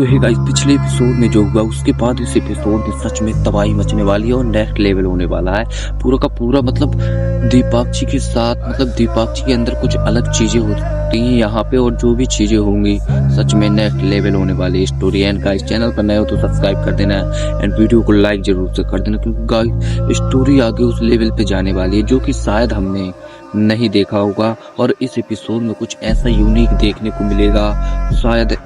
तो है गाइस, पिछले एपिसोड में जो हुआ उसके बाद इस एपिसोड में सच में तबाही मचने वाली है और नेक्स्ट लेवल होने वाला है पूरा का पूरा। मतलब दीपाक्षी के साथ, मतलब दीपाक्षी के अंदर कुछ अलग चीजें होती हैं यहाँ पे, और जो भी चीजें होंगी सच में नेक्स्ट लेवल होने वाली स्टोरी। एंड गाइस, चैनल पर नए हो तो सब्सक्राइब कर देना एंड वीडियो को लाइक जरूर से कर देना, क्योंकि गाइस स्टोरी आगे उस लेवल पे जाने वाली है जो कि शायद हमने नहीं देखा होगा। और इस एपिसोड में कुछ ऐसा यूनिक देखने को मिलेगा, शायद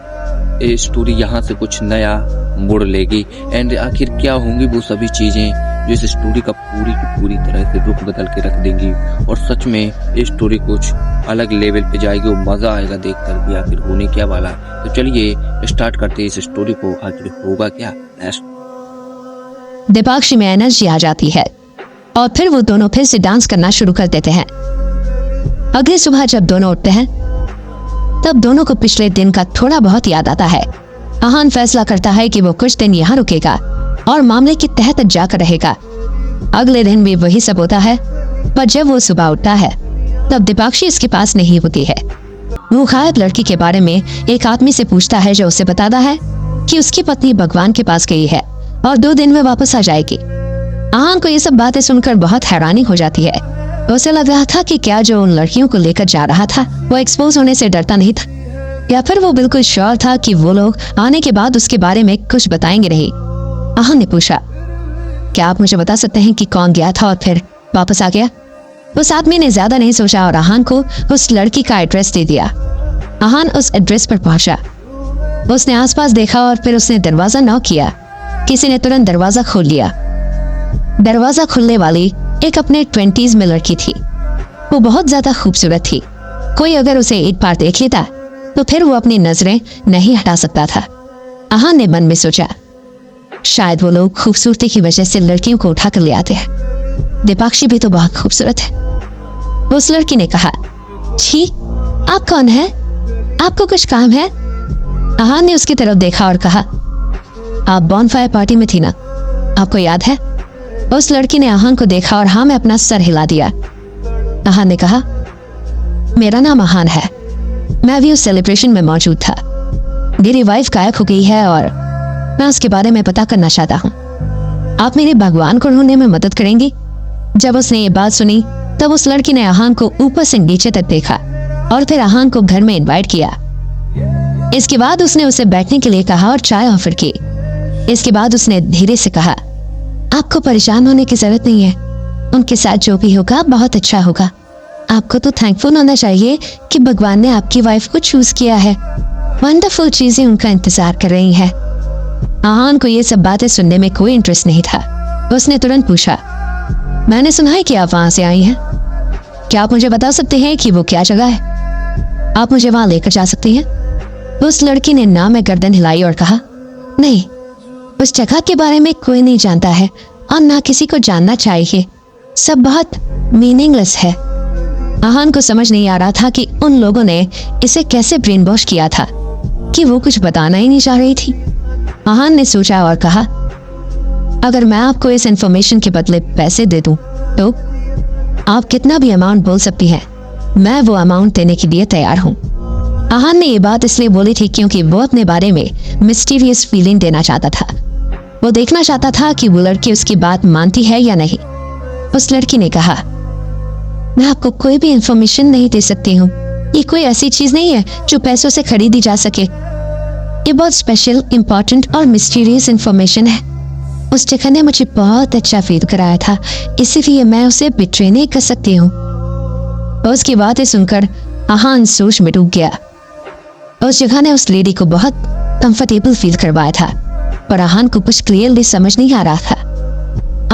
ये स्टोरी यहाँ से कुछ नया मोड़ लेगी। एंड आखिर क्या होंगी वो सभी चीजें जो इस स्टोरी का पूरी की पूरी तरह से रुख बदल के रख देंगी, और सच में ये स्टोरी कुछ अलग लेवल पे जाएगी और मजा आएगा देख कर भी आखिर होने क्या वाला है। तो चलिए स्टार्ट करते हैं इस स्टोरी को, आखिर होगा क्या नेक्स्ट। दीपाक्षी में एनर्जी आ जाती है और फिर वो दोनों फिर से डांस करना शुरू कर देते हैं। अगली सुबह जब दोनों उठते हैं तब दोनों को पिछले दिन का थोड़ा बहुत याद आता है। आहान फैसला करता है कि वो कुछ दिन यहाँ रुकेगा और मामले की तह तक जाकर रहेगा। अगले दिन भी वही सब होता है, पर जब वो सुबह उठता है तब दीपाक्षी इसके पास नहीं होती है। वो गायब लड़की के बारे में एक आदमी से पूछता है जो उसे बताता है कि उसकी पत्नी भगवान के पास गई है और 2 दिन में वापस आ जाएगी। आहान को ये सब बातें सुनकर बहुत हैरानी हो जाती है। उसे लग रहा था कि क्या जो उन लड़कियों को लेकर जा रहा था वो एक्सपोज होने से डरता नहीं था, या फिर वो बिल्कुल श्योर था कि वो लोग आने के बाद उसके बारे में कुछ बताएंगे नहीं। आहान ने पूछा, क्या आप मुझे बता सकते हैं कि कौन गया था और फिर वापस आ गया? उस आदमी ने ज्यादा नहीं सोचा और आहान को उस लड़की का एड्रेस दे दिया। आहान उस एड्रेस पर पहुंचा। उसने आसपास देखा और फिर उसने दरवाजा नॉक किया। किसी ने तुरंत दरवाजा खोल लिया। दरवाजा खुलने वाली एक अपने 20s में लड़की थी। वो बहुत ज्यादा खूबसूरत थी। कोई अगर उसे एक बार देख लेता तो फिर वो अपनी नजरें नहीं हटा सकता था। आहान ने मन में सोचा, शायद वो लोग खूबसूरती की वजह से लड़कियों को उठा कर ले आते हैं। दीपाक्षी भी तो बहुत खूबसूरत है। उस लड़की ने कहा, छी, आप कौन है? आपको कुछ काम है? आहान ने उसकी तरफ देखा और कहा, आप बॉनफायर पार्टी में थी ना, आपको याद है? उस लड़की ने आहान को देखा और हाँ में अपना सर हिला दिया। आहान ने कहा, मेरा नाम आहान है, मैं भी उस सेलिब्रेशन में मौजूद था। मेरी वाइफ गायब हो गई है और मैं उसके बारे में पता करना चाहता हूँ। आप मेरे भगवान को ढूंढने में मदद करेंगी? जब उसने ये बात सुनी तब उस लड़की ने आहान को ऊपर से नीचे तक देखा और फिर आहान को घर में इनवाइट किया। इसके बाद उसने उसे बैठने के लिए कहा और चाय ऑफर की। इसके बाद उसने धीरे से कहा, आपको परेशान होने की जरूरत नहीं है, उनके साथ जो भी होगा बहुत अच्छा होगा। आपको तो थैंकफुल होना चाहिए कि भगवान ने आपकी वाइफ को चूज किया है। वंडरफुल चीजें उनका इंतजार कर रही हैं। आहान को ये सब बातें सुनने में कोई इंटरेस्ट नहीं था। उसने तुरंत पूछा, मैंने सुना है कि आप वहां से आई हैं। क्या आप मुझे बता सकते हैं कि वो क्या जगह है? आप मुझे वहां लेकर जा सकती हैं? उस लड़की ने ना में गर्दन हिलाई और कहा, नहीं, उस जगह के बारे में कोई नहीं जानता है और ना किसी को जानना चाहिए। सब बहुत मीनिंगलेस है। आहान को समझ नहीं आ रहा था कि उन लोगों ने इसे कैसे ब्रेन वॉश किया था कि वो कुछ बताना ही नहीं चाह रही थी। आहान ने सोचा और कहा, अगर मैं आपको इस इंफॉर्मेशन के बदले पैसे दे दूं तो आप कितना भी अमाउंट बोल सकती हैं, मैं वो अमाउंट देने के लिए तैयार हूँ। आहान ने ये बात इसलिए बोली थी क्योंकि वो अपने बारे में मिस्टीरियस फीलिंग देना चाहता था। वो देखना चाहता था कि वो लड़की उसकी बात मानती है या नहीं। उस लड़की ने कहा, मैं आपको कोई भी इंफॉर्मेशन नहीं दे सकती हूँ। ये कोई ऐसी चीज नहीं है जो पैसों से खरीदी जा सके। ये बहुत स्पेशल, इम्पोर्टेंट और मिस्टीरियस इंफॉर्मेशन है। उस जगह ने मुझे बहुत अच्छा फील कराया था, इसीलिए मैं उसे बिट्रे नहीं कर सकती हूँ। उसकी बातें सुनकर आहान सोच में डूब गया। उस जगह ने उस लेडी को बहुत कंफर्टेबल फील करवाया था, पर आहान को कुछ क्लियरली समझ नहीं आ रहा था।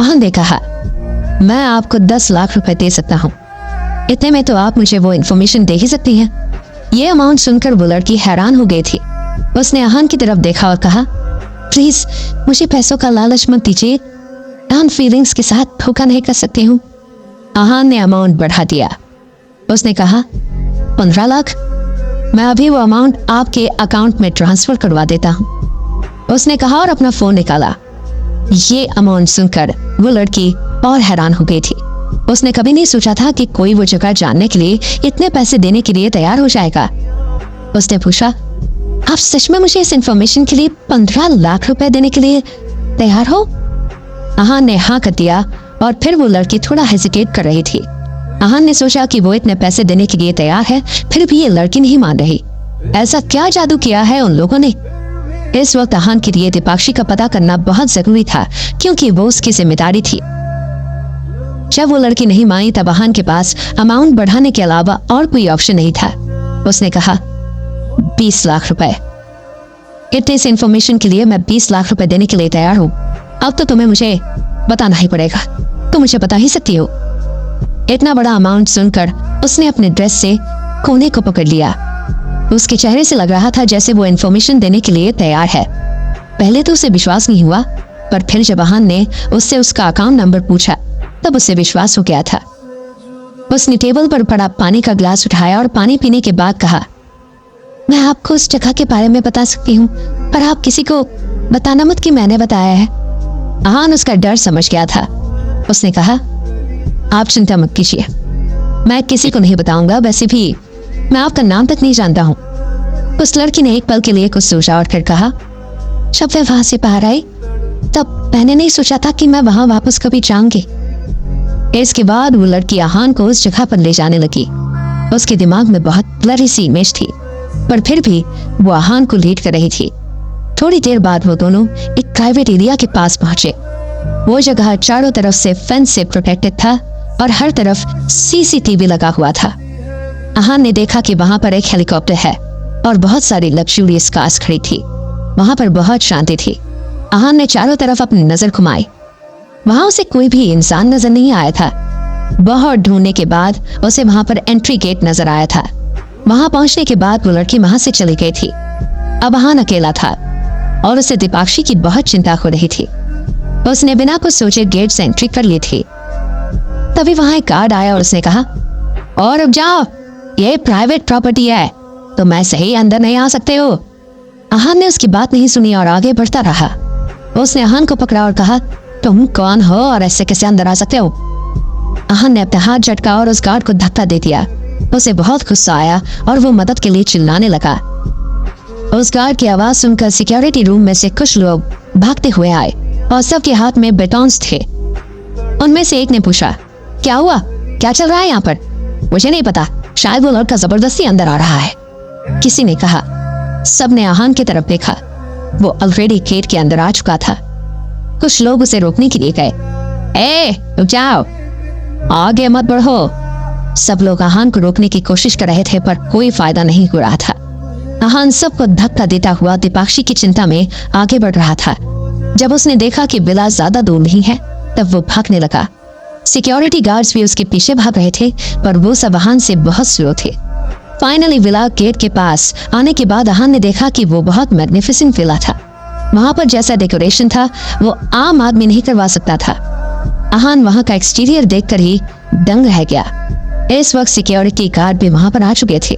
आहान ने कहा, मैं आपको 10 लाख रुपए दे सकता हूँ। इतने में तो आप मुझे वो इन्फॉर्मेशन दे ही सकती हैं। ये अमाउंट सुनकर वो लड़की हैरान हो गई थी। उसने आहान की तरफ देखा और कहा, प्लीज मुझे पैसों का लालच मत दीजिए, आहान फीलिंग्स के साथ धोखा नहीं कर सकती हूँ। आहान ने अमाउंट बढ़ा दिया। उसने कहा, 15 लाख, मैं अभी वो अमाउंट आपके अकाउंट में ट्रांसफर करवा देता हूँ। उसने कहा और अपना फोन निकाला। ये अमाउंट सुनकर वो लड़की और हैरान हो गई थी। उसने कभी नहीं सोचा था कि कोई वो जगह जानने के लिए इतने पैसे देने के लिए तैयार हो जाएगा। उसने पूछा, आप सच में मुझे इस इंफॉर्मेशन के लिए 15 लाख रुपए देने के लिए तैयार हो? अहान ने हाँ कर दिया और फिर वो लड़की थोड़ा हेजिटेट कर रही थी। अहान ने सोचा कि वो इतने पैसे देने के लिए तैयार है, फिर भी ये लड़की नहीं मान रही। ऐसा क्या जादू किया है उन लोगों ने? इस वक्त अहान के लिए दीपाक्षी का पता करना बहुत जरूरी था, क्योंकि वो उसकी जिम्मेदारी थी। जब वो लड़की नहीं मानी तब अहान के पास अमाउंट बढ़ाने के अलावा और कोई ऑप्शन नहीं था। उसने कहा 20 लाख रुपए। इतने इस इंफॉर्मेशन के लिए मैं 20 लाख रुपए देने के लिए तैयार हूँ। अब तो तुम्हें मुझे बताना ही पड़ेगा। तुम मुझे बता ही सकती हो। इतना बड़ा अमाउंट सुनकर उसने अपने ड्रेस से कोने को पकड़ लिया। उसके चेहरे से लग रहा था जैसे वो इंफॉर्मेशन देने के लिए तैयार है। पहले तो उसे विश्वास नहीं हुआ, पर फिर जब अहान ने उससे उसका अकाउंट नंबर पूछा तब उसे विश्वास हो गया था। उसने टेबल पर पड़ा पानी का ग्लास उठाया और पानी पीने के बाद कहा, मैं आपको उस जगह के बारे में बता सकती हूँ, पर आप किसी को बताना मत कि मैंने बताया है। अहान उसका डर समझ गया था। उसने कहा, आप चिंता मत कीजिए, मैं किसी को नहीं बताऊंगा। वैसे भी मैं आपका नाम तक नहीं जानता हूँ। उस लड़की ने एक पल के लिए कुछ सोचा और फिर कहा, जब वे वहां से बाहर आई तब मैंने नहीं सोचा था कि मैं वहां वापस कभी जाऊंगी। इसके बाद वो लड़की अहान को उस जगह पर ले जाने लगी। उसके दिमाग में बहुत ब्लरी सी इमेज थी, पर फिर भी वो अहान को लीड कर रही थी। थोड़ी देर बाद वो दोनों एक प्राइवेट एरिया के पास पहुंचे। वो जगह चारों तरफ से फेंस से प्रोटेक्टेड था और हर तरफ सीसीटीवी लगा हुआ था। अहान ने देखा कि वहां पर एक हेलीकॉप्टर है और बहुत सारी लग्जूरियस कार्स खड़ी थी। वहां पर बहुत शांति थी। अहान ने चारों तरफ अपनी नजर घुमाई। वहां उसे कोई भी इंसान नजर नहीं आया था। बहुत ढूंढने के बाद उसे वहां पर एंट्री गेट नजर आया था। वहां पहुंचने के बाद वो लड़की वहां से चली गई थी। अब अहान अकेला था और उसे दीपाक्षी की बहुत चिंता हो रही थी। उसने बिना कुछ सोचे गेट से एंट्री कर ली थी। तभी वहां एक गार्ड आया और उसने कहा, और अब जाओ, ये प्राइवेट प्रॉपर्टी है, तो मैं सही अंदर नहीं आ सकते हो। अहान ने उसकी बात नहीं सुनी और आगे बढ़ता रहा। उसने अहान को पकड़ा और कहा, तुम कौन हो और ऐसे कैसे अंदर आ सकते हो? अहान ने अपना हाथ झटका और उस गार्ड को धक्का दे दिया। उसे बहुत गुस्सा आया और वो मदद के लिए चिल्लाने लगा। उस गार्ड की आवाज सुनकर सिक्योरिटी रूम में से कुछ लोग भागते हुए आए और सबके हाथ में बैटन्स थे। उनमें से एक ने पूछा, क्या हुआ, क्या चल रहा है यहाँ पर? मुझे नहीं पता, शायद वो लड़का जबरदस्ती अंदर आ रहा है, किसी ने कहा। सबने अहान की तरफ देखा। वो ऑलरेडी गेट के अंदर आ चुका था। कुछ लोग उसे रोकने के लिए गए। ए, रुक जाओ, आगे मत बढ़ो। सब लोग अहान को रोकने की कोशिश कर रहे थे, पर कोई फायदा नहीं हो रहा था। अहान सबको धक्का देता हुआ दीपाक्षी की चिंता में आगे बढ़ रहा था। जब उसने देखा कि विला ज्यादा दूर नहीं है, तब वो भागने लगा। सिक्योरिटी गार्ड्स भी उसके पीछे भाग रहे थे, पर वो सब अहान से बहुत स्लो थे। फाइनली विला गेट के पास आने के बाद अहान ने देखा कि वो बहुत मैग्निफिसेंट विला था। वहां पर जैसा डेकोरेशन था वो आम आदमी नहीं करवा सकता था। अहान वहां का एक्सटीरियर देखकर ही दंग रह गया। इस वक्त सिक्योरिटी गार्ड भी वहां पर आ चुके थे।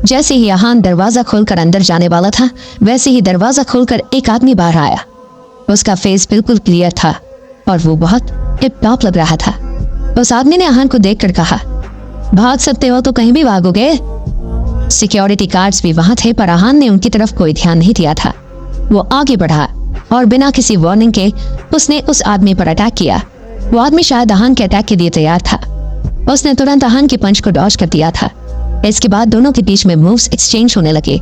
जैसे ही अहान दरवाजा खोलकर अंदर जाने वाला था, वैसे ही दरवाजा खोलकर एक आदमी बाहर आया। उसका फेस बिल्कुल क्लियर था और वो बहुत टिप टॉप लग रहा था। उस आदमी ने अहान को देखकर कहा, भाग सकते हो तो कहीं भी भागोगे। सिक्योरिटी गार्ड्स भी वहां थे, पर अहान ने उनकी तरफ कोई ध्यान नहीं दिया था। वो आगे बढ़ा और बिना किसी वार्निंग के उसने उस आदमी पर अटैक किया। वो आदमी शायद अहान के अटैक के लिए तैयार था। उसने तुरंत अहान के पंच को डॉज कर दिया था। इसके बाद दोनों के बीच में मूव्स एक्सचेंज होने लगे।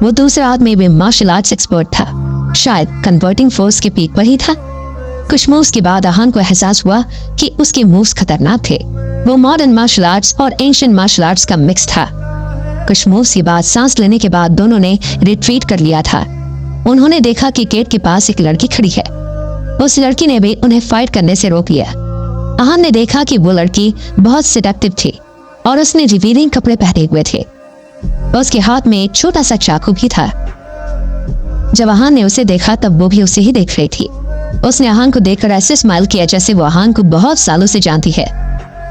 वो दूसरा आदमी भी मार्शल आर्ट्स एक्सपर्ट था, शायद कन्वर्टिंग फोर्स के पीक पर ही था। कुछ मूव्स के बाद अहान को एहसास हुआ कि उसके मूव्स खतरनाक थे। वो मॉडर्न मार्शल आर्ट्स और एंशिएंट मार्शल आर्ट्स का मिक्स था। कुछ मूव्स के बाद सांस लेने के बाद दोनों ने रिट्रीट कर लिया था। उन्होंने देखा कि गेट के पास एक लड़की खड़ी है। उस लड़की ने भी उन्हें फाइट करने से रोक लिया। अहान ने देखा कि वो लड़की बहुत सेडक्टिव थी और उसने रिवीलिंग कपड़े पहने हुए थे। उसके हाथ में एक छोटा सा चाकू भी था। जब अहान ने उसे देखा तब वो भी उसे ही देख रही थी। उसने अहान को देखकर ऐसे स्माइल किया जैसे वो अहान को बहुत सालों से जानती है।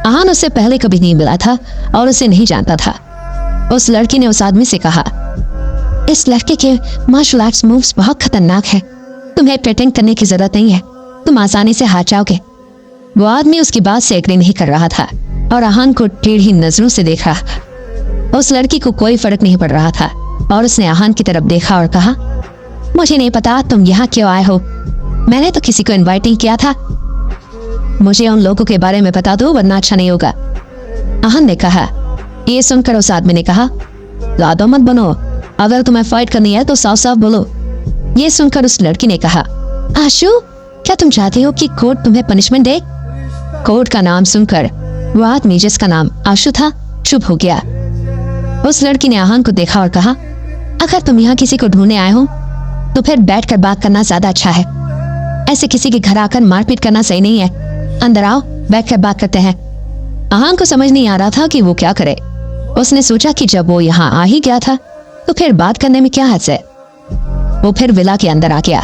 अहान उससे पहले कभी नहीं मिला था और उसे नहीं जानता था। उस लड़की ने उस आदमी से कहा, इस लड़के के मार्शल आर्ट्स मूव्स बहुत खतरनाक है, तुम्हें प्रिटेंड करने की जरूरत नहीं है, तुम आसानी से हार जाओगे। वो आदमी उसकी बात से एग्री नहीं कर रहा था और अहान को टेढ़ी नजरों से देख रहा। उस लड़की को कोई फर्क नहीं पड़ रहा था। और उसने आहान की तरफ देखा और कहा, मुझे नहीं पता तुम यहाँ क्यों आए हो, मैंने तो किसी को इनवाइट नहीं किया था। मुझे उन लोगों के बारे में बता दो वरना अच्छा नहीं होगा। आहान ने कहा। ये सुनकर उस आदमी ने कहा, ज्यादा मत बनो, अगर तुम्हें फाइट करनी है तो साफ साफ बोलो। ये सुनकर उस लड़की ने कहा, आशु क्या तुम चाहती हो कि कोर्ट तुम्हें पनिशमेंट दे? कोर्ट का नाम सुनकर वो आदमी जिसका नाम आशु था चुप हो गया। उस लड़की ने आहान को देखा और कहा, अगर तुम यहाँ किसी को ढूंढने आए हो तो फिर बैठकर बात करना ज्यादा अच्छा है, ऐसे किसी के घर आकर मारपीट करना सही नहीं है। अंदर आओ, बैठकर बात करते हैं। आहान को समझ नहीं आ रहा था कि वो क्या करे। उसने सोचा कि जब वो यहाँ आ ही गया था तो फिर बात करने में क्या हर्ज है। वो फिर विला के अंदर आ गया।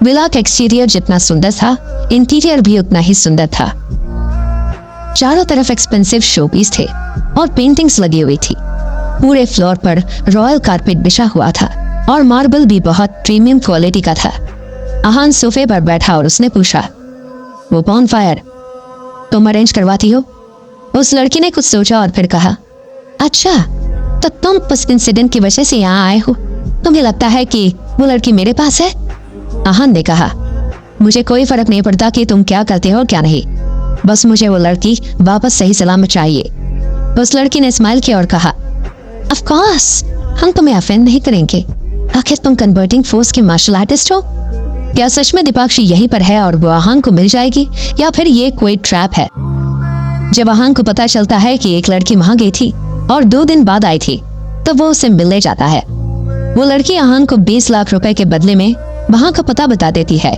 विला का एक्सटीरियर जितना सुंदर था, इंटीरियर भी उतना ही सुंदर था। चारों तरफ एक्सपेंसिव शोपीस थे और पेंटिंग्स लगी हुई थी। पूरे फ्लोर पर रॉयल कारपेट बिछा हुआ था और मार्बल भी बहुत प्रीमियम क्वालिटी का था। आहान सोफे पर बैठा और उसने पूछा, वो बॉनफायर तुम अरेंज करवाती हो? उस लड़की ने कुछ सोचा और फिर कहा, अच्छा तो तुम उस इंसिडेंट की वजह से यहाँ आए हो? तुम्हें लगता है कि वो लड़की मेरे पास है? आहान ने कहा, मुझे कोई फर्क नहीं पड़ता कि तुम क्या करते हो क्या नहीं, बस मुझे वो लड़की वापस सही सलामत चाहिए। उस लड़की ने स्माइल किया और कहा, ऑफ कोर्स हम तुम्हें ऑफेंड नहीं करेंगे, आखिर तुम कन्वर्टिंग फोर्स के मार्शल आर्टिस्ट हो। क्या सच में दीपाक्षी यहीं पर है और वो आहान को मिल जाएगी या फिर ये कोई ट्रैप है? जब आहान को पता चलता है कि एक लड़की वहां गई थी और 2 दिन बाद आई थी तो वो उसे मिलने जाता है। वो लड़की आहान को 20 लाख रुपए के बदले में वहां का पता बता देती है।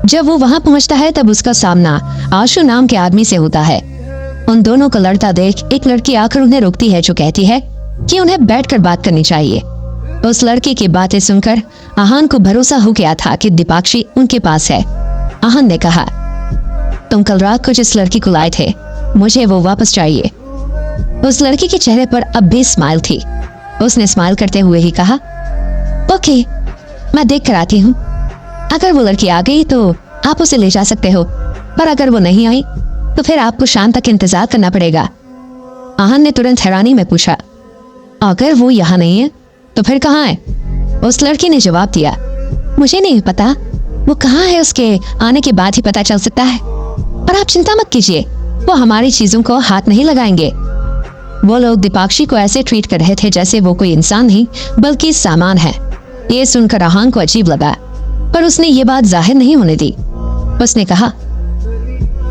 जब वो वहां पहुंचता है तब उसका सामना आशु नाम के आदमी से होता है। उन दोनों को लड़ता देख एक लड़की आकर उन्हें रोकती है जो कहती है कि उन्हें बैठकर बात करनी चाहिए। उस लड़की की बातें सुनकर आहान को भरोसा हो गया था कि दीपाक्षी उनके पास है। आहान ने कहा, तुम कल रात को जिस लड़की को लाए थे मुझे वो वापस चाहिए। उस लड़की के चेहरे पर अब भी स्माइल थी। उसने स्माइल करते हुए ही कहा, ओके मैं देख कर आती हूँ। अगर वो लड़की आ गई तो आप उसे ले जा सकते हो, पर अगर वो नहीं आई तो फिर आपको शाम तक इंतजार करना पड़ेगा। आहान ने तुरंत हैरानी में पूछा, अगर वो यहाँ नहीं है तो फिर कहाँ है? उस लड़की ने जवाब दिया, मुझे नहीं पता, वो कहाँ है उसके आने के बाद ही पता चल सकता है। पर आप चिंता मत कीजिए, वो हमारी चीजों को हाथ नहीं लगाएंगे। वो लोग दीपाक्षी को ऐसे ट्रीट कर रहे थे जैसे वो कोई इंसान नहीं बल्कि सामान है। ये सुनकर आहान को अजीब लगा, पर उसने ये बात जाहिर नहीं होने दी। उसने कहा,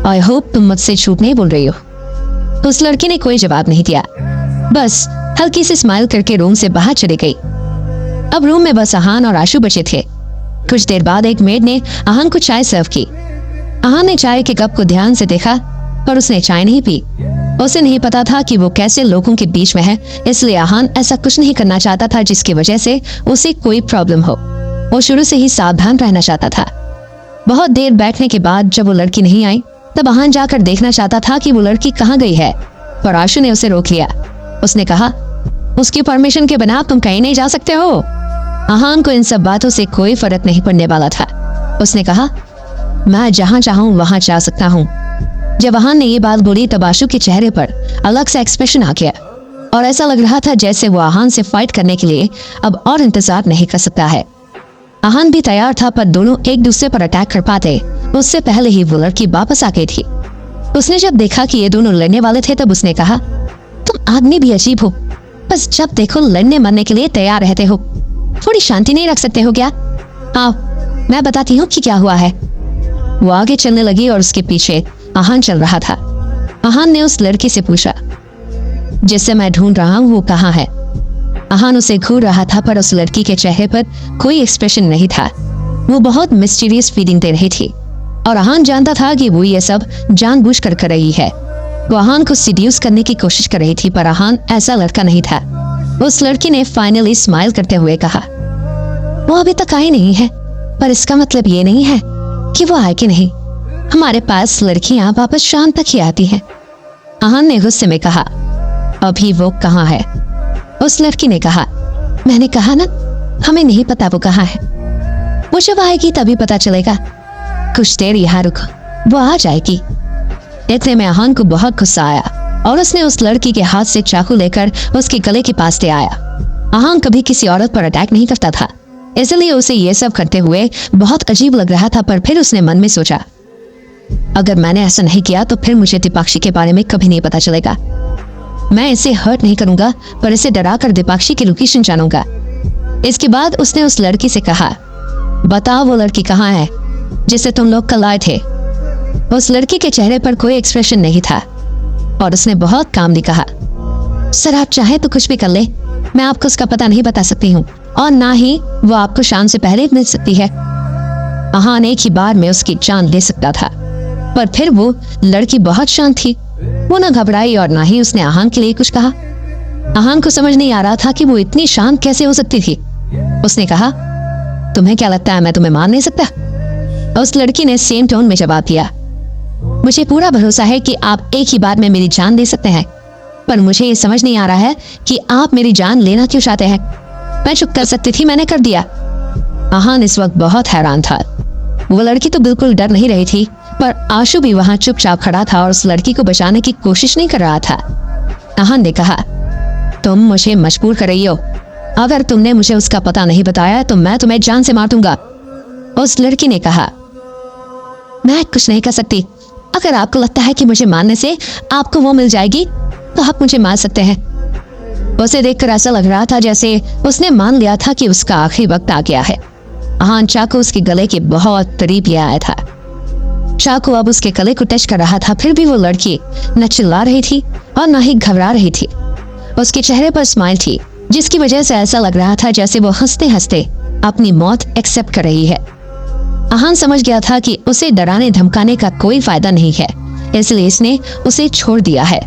आई होप तुम मुझसे झूठ नहीं बोल रही हो। उस लड़की ने कोई जवाब नहीं दिया, बस हल्की सी स्माइल करके रूम से बाहर चली गई। अब रूम में बस आहान और आशु बचे थे। कुछ देर बाद एक मेड ने आहान को चाय सर्व की। आहान ने चाय के कप को ध्यान से देखा पर उसने चाय नहीं पी। उसे नहीं पता था कि वो कैसे लोगों के बीच में है, इसलिए आहान ऐसा कुछ नहीं करना चाहता था जिसकी वजह से उसे कोई प्रॉब्लम हो। वो शुरू से ही सावधान रहना चाहता था। बहुत देर बैठने के बाद जब वो लड़की नहीं आई तब आहान जाकर देखना चाहता था कि वो लड़की कहाँ गई है, पर आशु ने उसे रोक लिया। उसने कहा, उसकी परमिशन के बिना तुम कहीं नहीं जा सकते हो। आहान को इन सब बातों से कोई फर्क नहीं पड़ने वाला था। उसने कहा, मैं जहां चाहूं वहां जा सकता हूं। जब आहान ने ये बात बोली तब आशु के चेहरे पर अलग सा एक्सप्रेशन आ गया और ऐसा लग रहा था जैसे वो आहान से फाइट करने के लिए अब और इंतजार नहीं कर सकता है। आहान भी तैयार था, पर दोनों एक दूसरे पर अटैक कर पाते उससे पहले ही वो लड़की वापस आ गई थी। उसने जब देखा कि ये दोनों लड़ने वाले थे तब उसने कहा, तुम आदमी भी अजीब हो, बस जब देखो लड़ने मरने के लिए तैयार रहते हो, थोड़ी शांति नहीं रख सकते हो क्या? आओ मैं बताती हूँ कि क्या हुआ है। वो आगे चलने लगी और उसके पीछे आहान चल रहा था। आहान ने उस लड़की से पूछा, जिससे मैं ढूंढ रहा हूँ वो कहाँ है? आहान उसे घूर रहा था पर उस लड़की के चेहरे पर कोई एक्सप्रेशन नहीं था। वो बहुत मिस्टीरियस फीलिंग दे रही थी और आहान जानता था कि वो ये सब जानबूझकर कर रही है। वो आहान को सीड्यूस करने की कोशिश कर रही थी, पर आहान ऐसा लड़का नहीं था। उस लड़की ने फाइनली स्माइल करते हुए कहा, वो अभी तक आई नहीं है, पर इसका मतलब ये नहीं है कि वो आए कि नहीं। हमारे पास लड़कियां वापस शाम तक ही आती हैं। आहान ने गुस्से में कहा, अभी वो कहाँ है? उस लड़की ने कहा, मैंने कहा ना, हमें नहीं पता वो कहाँ है। वो जब आएगी तभी पता चलेगा। कुछ देर यहाँ रुको, वो आ जाएगी। इतने में आहान को बहुत गुस्सा आया और उसने उस लड़की के हाथ से चाकू लेकर उसके गले के पास ले आया। आहान कभी किसी औरत पर अटैक नहीं करता था, इसलिए उसे ये सब करते हुए बहुत अजीब लग रहा था। पर फिर उसने मन में सोचा, अगर मैंने ऐसा नहीं किया तो फिर मुझे दीपाक्षी के बारे में कभी नहीं पता चलेगा। मैं इसे हर्ट नहीं करूंगा, पर इसे डरा कर दीपाक्षी की लोकेशन जानूंगा। इसके बाद उसने उस लड़की से कहा, बताओ वो लड़की कहाँ है जिसे तुम लोग कल आए थे। उस लड़की के चेहरे पर कोई एक्सप्रेशन नहीं था और उसने बहुत कामली कहा, सर आप चाहे तो कुछ भी कर ले, मैं आपको उसका पता नहीं बता सकती हूँ और ना ही वो आपको शाम से पहले मिल सकती है। आहान एक ही बार में उसकी जान ले सकता था, पर फिर वो लड़की बहुत शांत थी। वो ना घबराई और ना ही उसने आहान के लिए कुछ कहा। आहान को समझ नहीं आ रहा था कि वो इतनी शांत कैसे हो सकती थी। उसने कहा, तुम्हें क्या लगता है मैं तुम्हें मार नहीं सकता? उस लड़की ने सेम टोन में जवाब दिया, मुझे पूरा भरोसा है कि आप एक ही बार में मेरी जान दे सकते हैं, पर मुझे ये समझ नहीं आ रहा है कि आप मेरी जान लेना क्यों चाहते हैं। मैं चुप कर सकती थी, मैंने कर दिया। आहान इस वक्त बहुत हैरान था। वो लड़की तो बिल्कुल डर नहीं रही थी, पर आशु भी वहां चुपचाप खड़ा था और उस लड़की को बचाने की कोशिश नहीं कर रहा था। आहान ने कहा, तुम मुझे मजबूर कर रही हो, अगर तुमने मुझे उसका पता नहीं बताया तो मैं तुम्हें जान से मार दूंगा। उस लड़की ने कहा, मैं कुछ नहीं कर सकती, अगर आपको लगता है कि मुझे मारने से आपको वो मिल जाएगी तो आप मुझे मार सकते हैं। उसे देखकर ऐसा लग रहा था जैसे उसने मान लिया था कि उसका आखिरी वक्त आ गया है। आहान चाकू उसके गले के बहुत करीब ले आया था। चाकू अब उसके गले को टच कर रहा था, फिर भी वो लड़की न चिल्ला रही थी और न ही घबरा रही थी। उसके चेहरे पर स्माइल थी, जिसकी वजह से ऐसा लग रहा था जैसे वो हंसते हंसते अपनी मौत एक्सेप्ट कर रही है। आहान समझ गया था कि उसे डराने धमकाने का कोई फायदा नहीं है, इसलिए इसने उसे छोड़ दिया है।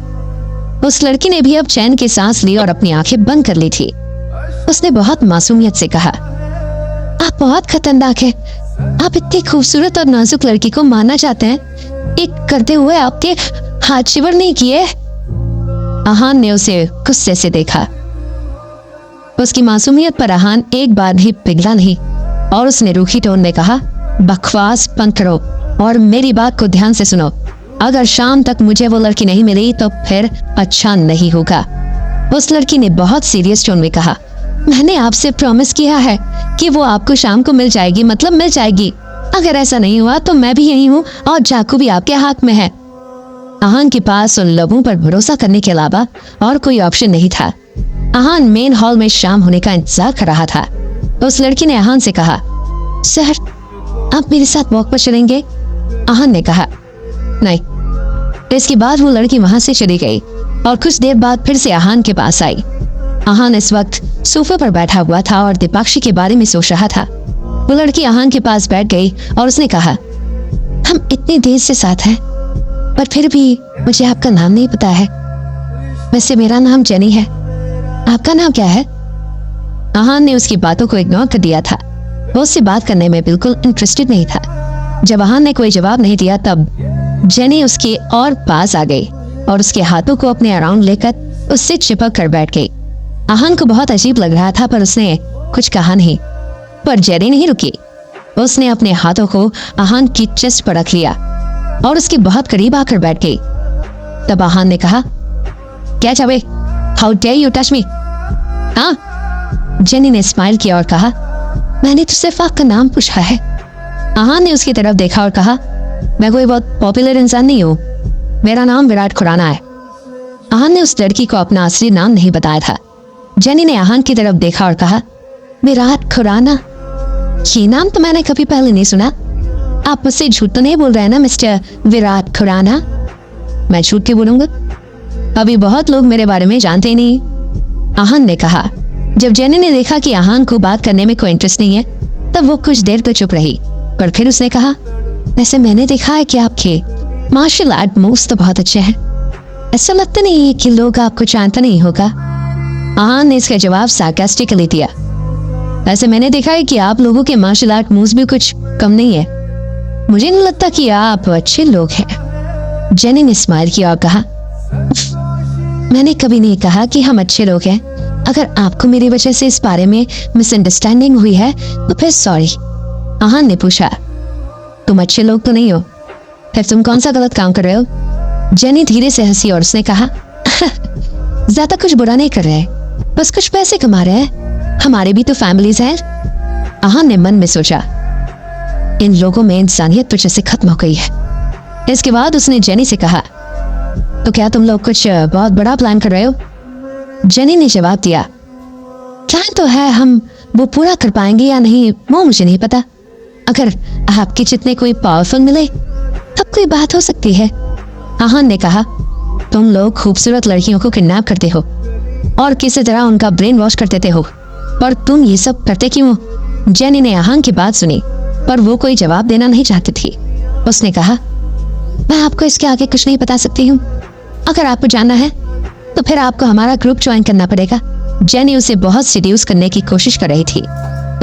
उस लड़की ने भी अब चैन की सांस ली और अपनी आंखें बंद कर ली थी। उसने बहुत मासूमियत से कहा, आप बहुत खतरनाक हैं। आप इतनी खूबसूरत और नाजुक लड़की को मारना चाहते हैं, एक करते हुए आपके हाथ शिवर नहीं किए। आहान ने उसे गुस्से से देखा। उसकी मासूमियत पर आहान एक बार भी पिघला नहीं और उसने रूखी टोन में कहा, बकवास बंद करो और मेरी बात को ध्यान से सुनो। अगर शाम तक मुझे वो लड़की नहीं मिली तो फिर अच्छा नहीं होगा। उस लड़की ने बहुत सीरियस टोन में कहा, मैंने आपसे प्रॉमिस किया है कि वो आपको शाम को मिल जाएगी, मतलब मिल जाएगी। अगर ऐसा नहीं हुआ तो मैं भी यही हूँ और चाकू भी आपके हाथ में है। आहान के पास उन लोगों पर भरोसा करने के अलावा और कोई ऑप्शन नहीं था। आहान मेन हॉल में शाम होने का इंतजार कर रहा था। उस लड़की ने आहान से कहा, सर आप मेरे साथ वॉक पर चलेंगे? आहान ने कहा, नहीं। इसके बाद वो लड़की वहां से चली गई और कुछ देर बाद फिर से आहान के पास आई। आहान इस वक्त सोफे पर बैठा हुआ था और दीपाक्षी के बारे में सोच रहा था। वो लड़की आहान के पास बैठ गई और उसने कहा, हम इतनी देर से साथ हैं, पर फिर भी मुझे आपका नाम नहीं पता है। वैसे मेरा नाम जेनी है, आपका नाम क्या है? आहान ने उसकी बातों को इग्नोर कर दिया था। वो उससे बात करने में बिल्कुल इंटरेस्टेड नहीं था। जब आहान ने कोई जवाब नहीं दिया तब जेनी उसके और पास आ गई और उसके हाथों को अपने अराउंड लेकर उससे चिपक कर बैठ गई। आहान को बहुत अजीब लग रहा था, पर उसने कुछ कहा नहीं। पर जेनी नहीं रुकी। उसने अपने हाथों को आहान की चेस्ट पर रख लिया और उसके बहुत करीब आकर बैठ गई। तब आहान ने कहा, क्या चाहे? How dare you touch me? हाँ। जेनी ने स्माइल किया और कहा, मैंने तुझसे फाक का नाम पूछा है। आहान ने उसकी तरफ देखा और कहा, मैं कोई बहुत पॉपुलर इंसान नहीं हूँ, मेरा नाम विराट खुराना है। आहान ने उस लड़की को अपना असली नाम नहीं बताया था। जेनी ने आहान की तरफ देखा और कहा, विराट खुराना? ये नाम तो मैंने कभी पहले नहीं सुना। आप मुझसे झूठ तो नहीं बोल रहे हैं ना मिस्टर विराट खुराना? मैं झूठ क्यों बोलूंगा? अभी बहुत लोग मेरे बारे में जानते ही नहीं, आहान ने कहा। जब जेनी ने देखा कि आहान को बात करने में कोई इंटरेस्ट नहीं है, तब वो कुछ देर तो चुप रही, पर फिर उसने कहा, वैसे मैंने देखा है कि आपके मार्शल आर्ट मूव्स तो बहुत अच्छे हैं। ऐसा लगता नहीं है कि लोग आपको जानते नहीं होगा। आहान ने इसका जवाब सार्कास्टिकली दिया। वैसे मैंने देखा है कि आप लोगों के मार्शल आर्ट मूव्स भी कुछ कम नहीं है। मुझे नहीं लगता कि आप अच्छे लोग हैं। जेनी ने स्माइल किया और कहा, मैंने कभी नहीं कहा कि हम अच्छे लोग हैं। अगर आपको मेरी वजह से इस बारे में मिसअंडरस्टैंडिंग हुई है तो फिर सॉरी। आहान ने पूछा, तुम अच्छे लोग तो नहीं हो, फिर तुम कौन सा गलत काम कर रहे हो? जेनी धीरे से हंसी और उसने कहा, ज्यादा कुछ बुरा नहीं कर रहे, बस कुछ पैसे कमा रहे हैं, हमारे भी तो फैमिलीज हैं। आहान ने मन में सोचा, इन लोगों में इंसानियत तो जैसे खत्म हो गई है। इसके बाद उसने जेनी से कहा, तो क्या तुम लोग कुछ बहुत बड़ा प्लान कर रहे हो? जेनी ने जवाब दिया, प्लान तो है, हम वो पूरा कर पाएंगे या नहीं वो मुझे नहीं पता। अगर आपके जितने कोई पावरफुल मिले तब कोई बात हो सकती है। आहान ने कहा, तुम लोग खूबसूरत लड़कियों को किडनैप करते हो और किसी तरह उनका ब्रेन वॉश कर देते हो, पर तुम ये सब करते क्यों? जेनी ने आहान की बात सुनी पर वो कोई जवाब देना नहीं चाहती थी। उसने कहा, मैं आपको इसके आगे कुछ नहीं बता सकती हूँ। अगर आपको जानना है तो फिर आपको हमारा ग्रुप ज्वाइन करना पड़ेगा। जेनी उसे बहुत सीड्यूस करने की कोशिश कर रही थी।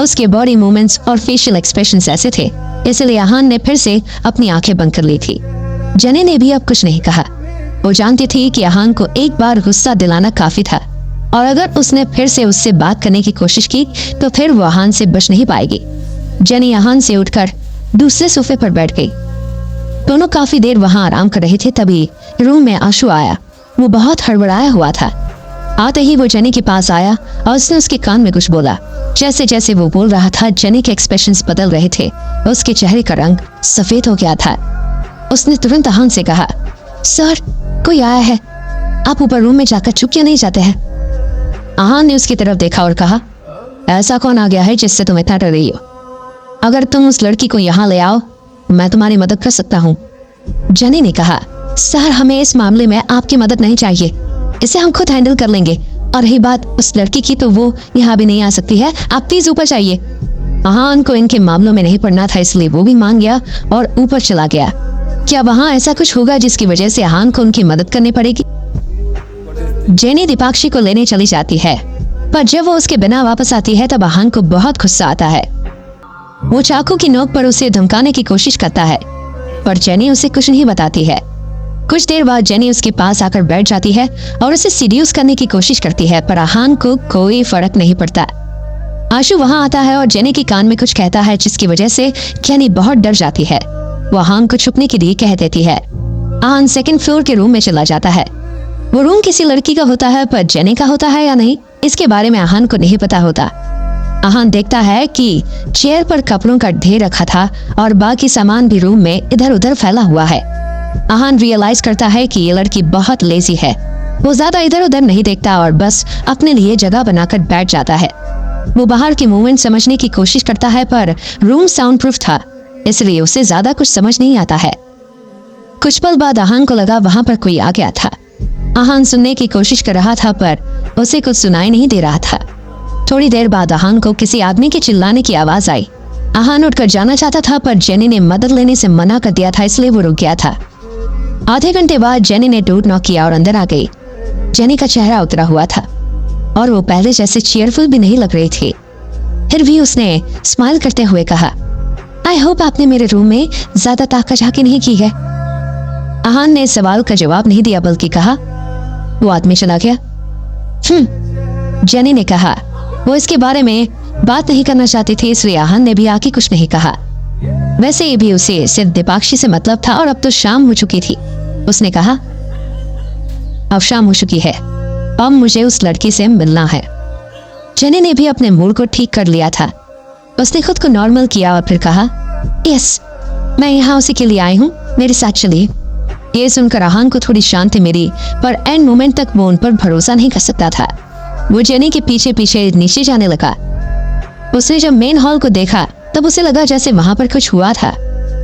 उसके बॉडी मूवमेंट्स और फेशियल एक्सप्रेशंस ऐसे थे, इसलिए आहान ने फिर से अपनी आंखें बंद कर ली थी। जेनी ने भी अब कुछ नहीं कहा। वो जानती थी कि आहान को एक बार गुस्सा दिलाना काफी था और अगर उसने फिर से उससे बात करने की कोशिश की तो फिर वो आहान से बच नहीं पाएगी। जेनी आहान से उठकर दूसरे सोफे पर बैठ गई। दोनों काफी देर वहां आराम कर रहे थे, तभी रूम में आशु आया। वो बहुत हड़बड़ाया हुआ था। आते ही वो जेनी के पास आया और उसने उसके कान में कुछ बोला। जैसे जैसे वो बोल रहा था, जेनी के एक्सप्रेशंस बदल रहे थे। उसके चेहरे का रंग सफेद हो गया था। उसने तुरंत आहान से कहा, सर कोई आया है, आप ऊपर रूम में जाकर चुप क्यों नहीं जाते हैं? आहान ने उसकी तरफ देखा और कहा, ऐसा कौन आ गया है जिससे तुम इतना डर रही हो? अगर तुम उस लड़की को यहाँ ले आओ मैं तुम्हारी मदद कर सकता हूँ। जेनी ने कहा, सर हमें इस मामले में आपकी मदद नहीं चाहिए, इसे हम खुद हैंडल कर लेंगे। और रही बात उस लड़की की, तो वो यहाँ भी नहीं आ सकती है, आप प्लीज ऊपर जाइए। आहान को इनके मामलों में नहीं पड़ना था, इसलिए वो भी मान गया और ऊपर चला गया। क्या वहाँ ऐसा कुछ होगा जिसकी वजह से आहान को उनकी मदद करनी पड़ेगी? जेनी दीपाक्षी को लेने चली जाती है, पर जब वो उसके बिना वापस आती है तब आहान को बहुत गुस्सा आता है। वो चाकू की नोक पर उसे धमकाने की कोशिश करता है, पर जेनी उसे कुछ नहीं बताती है। कुछ देर बाद जेनी उसके पास आकर बैठ जाती है और उसे सीड्यूस करने की कोशिश करती है, पर आहान को कोई फर्क नहीं पड़ता। आशु वहां आता है और जेनी के कान में कुछ कहता है, जिसकी वजह से जेनी बहुत डर जाती है। वो आहान को छुपने के लिए कह देती है। आहान सेकंड फ्लोर के रूम में चला जाता है। वो रूम किसी लड़की का होता है, पर जेनी का होता है या नहीं इसके बारे में आहान को नहीं पता होता। आहान देखता है कि चेयर पर कपड़ों का ढेर रखा था और बाकी सामान भी रूम में इधर उधर फैला हुआ है। आहान रियलाइज करता है कि ये लड़की बहुत लेजी है। वो ज्यादा इधर उधर नहीं देखता और बस अपने लिए जगह बनाकर बैठ जाता है। वो बाहर की मूवमेंट समझने की कोशिश करता है, पर रूम साउंड प्रूफ था, इसलिए उसे ज्यादा कुछ समझ नहीं आता है। कुछ पल बाद आहान को लगा वहां पर कोई आ गया था। आहान सुनने की कोशिश कर रहा था, पर उसे कुछ सुनाई नहीं दे रहा था। थोड़ी देर बाद आहान को किसी आदमी के चिल्लाने की आवाज आई। आहान उठकर जाना चाहता था, पर जेनी ने मदद लेने से मना कर दिया था, इसलिए वो रुक गया था। आधे घंटे बाद जेनी ने डोर नॉक किया और अंदर आ गई। जेनी का चेहरा उतरा हुआ था और वो पहले जैसे चीयरफुल भी नहीं लग रही थी। फिर भी उसने स्माइल करते हुए कहा, आई होप आपने मेरे रूम में ज्यादा ताका झाकी नहीं की है। आहान ने सवाल का जवाब नहीं दिया, बल्कि कहा, वो आदमी चला गया। जेनी ने कहा। वो इसके बारे में बात नहीं करना चाहती थी, इसलिए आहान ने भी आके कुछ नहीं कहा। वैसे ये भी उसे सिर्फ दीपाक्षी से मतलब था और अब तो शाम हो चुकी थी। उसने कहा, अब शाम हो चुकी है, अब मुझे उस लड़की से मिलना है। जेनी ने भी अपने मूड को ठीक कर लिया था। उसने खुद को नॉर्मल किया और फिर कहा, यस मैं यहाँ उसी के लिए आई हूँ, मेरे साथ चलिए। ये सुनकर आहान को थोड़ी शांति मिली, पर एंड मोमेंट तक वो उन पर भरोसा नहीं कर सकता था। वो जेनी के पीछे पीछे नीचे जाने लगा। उसने जब मेन हॉल को देखा तब उसे लगा जैसे वहां पर कुछ हुआ था।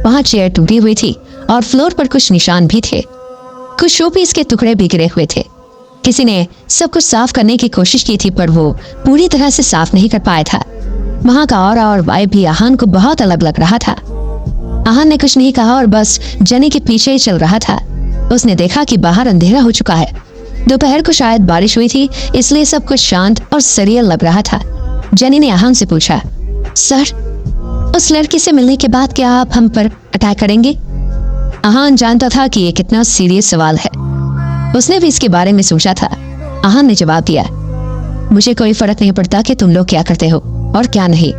वहां चेयर टूटी हुई थी और फ्लोर पर कुछ निशान भी थे। कुछ शोपीस के टुकड़े भी गिरे हुए थे। किसी ने सब कुछ साफ करने की कोशिश की थी, पर वो पूरी तरह से साफ नहीं कर पाया था। वहां का ऑरा और वाइब भी आहान को बहुत अलग लग रहा था। आहान ने कुछ नहीं कहा और बस जेनी के पीछे ही चल रहा था। उसने देखा कि बाहर अंधेरा हो चुका है। दोपहर को शायद बारिश हुई थी, इसलिए सब कुछ शांत और सरियल लग रहा था। जेनी ने आहान से पूछा, सर उस लड़की से मिलने के बाद क्या आप हम पर अटैक करेंगे? आहान जानता था कि ये कितना सीरियस सवाल है। उसने भी इसके बारे में सोचा था। आहान ने जवाब दिया, मुझे कोई फर्क नहीं पड़ता कि तुम लोग क्या करते हो और क्या नहीं।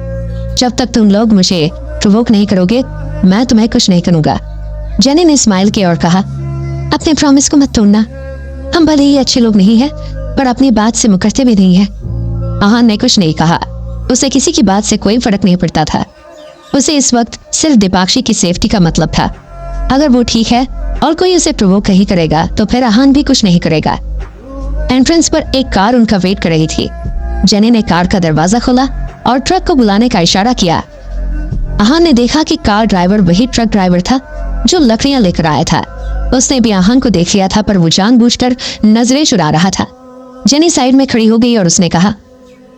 जब तक तुम लोग मुझे प्रोवोक नहीं करोगे मैं तुम्हें कुछ नहीं करूंगा। जेनी ने स्माइल किया और कहा, अपने प्रॉमिस को मत तोड़ना। हम भले ही अच्छे लोग नहीं हैं, पर अपनी बात से मुकरते भी नहीं है। आहान ने कुछ नहीं कहा। उसे किसी की बात से कोई फर्क नहीं पड़ता था। उसे इस वक्त सिर्फ दीपाक्षी की सेफ्टी का मतलब था। अगर वो ठीक है और कोई उसे प्रोवोक नहीं करेगा तो फिर आहान भी कुछ नहीं करेगा। एंट्रेंस पर एक कार उनका वेट कर रही थी। जेनी ने कार का दरवाजा खोला और ट्रक को बुलाने का इशारा किया। आहान ने देखा कि कार ड्राइवर वही ट्रक ड्राइवर था जो लकड़ियां लेकर आया था। उसने भी आहान को देख लिया था, पर वो जानबूझकर नजरें चुरा रहा था। जेनी साइड में खड़ी हो गई और उसने कहा,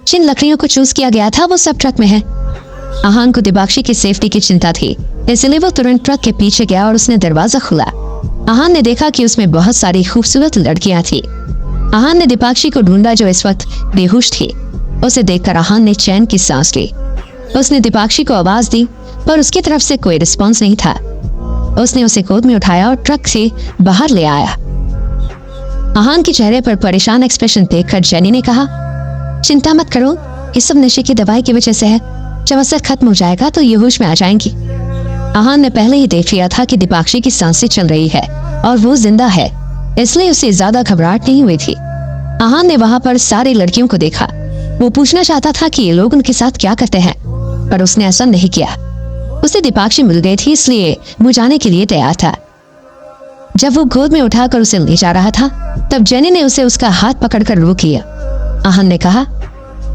जिन लकड़ियों को चूज किया गया था वो सब ट्रक में है। आहान को दीपाक्षी की सेफ्टी की चिंता थी, इसलिए वो तुरंत ट्रक के पीछे गया और उसने दरवाजा खोला। आहान ने देखा कि उसमें बहुत सारी खूबसूरत लड़कियां थी। आहान ने दीपाक्षी को ढूंढा जो इस वक्त बेहोश थी। उसे देखकर आहान ने चैन की सांस ली। उसने दीपाक्षी को आवाज दी, पर उसकी तरफ से कोई रिस्पॉन्स नहीं था। उसने उसे गोद में उठाया और ट्रक से बाहर ले आया। आहान के चेहरे पर परेशान एक्सप्रेशन देखकर जेनी ने कहा, चिंता मत करो, ये सब नशे की दवाई की वजह से है। जब असर खत्म हो जाएगा तो ये होश में आ जाएंगी। आहान ने पहले ही देख लिया था कि दीपाक्षी की सांसें चल रही है और वो जिंदा है, इसलिए उसे ज्यादा घबराहट नहीं हुई थी। आहान ने वहां पर सारी लड़कियों को देखा। वो पूछना चाहता था कि ये लोग उनके साथ क्या करते हैं, पर उसने ऐसा नहीं किया। उसे दीपाक्षी मिल गई थी, इसलिए वो जाने के लिए तैयार था। जब वो गोद में उठाकर उसे ले जा रहा था, तब जेनी ने उसे उसका हाथ पकड़कर रोक लिया। आहान ने कहा,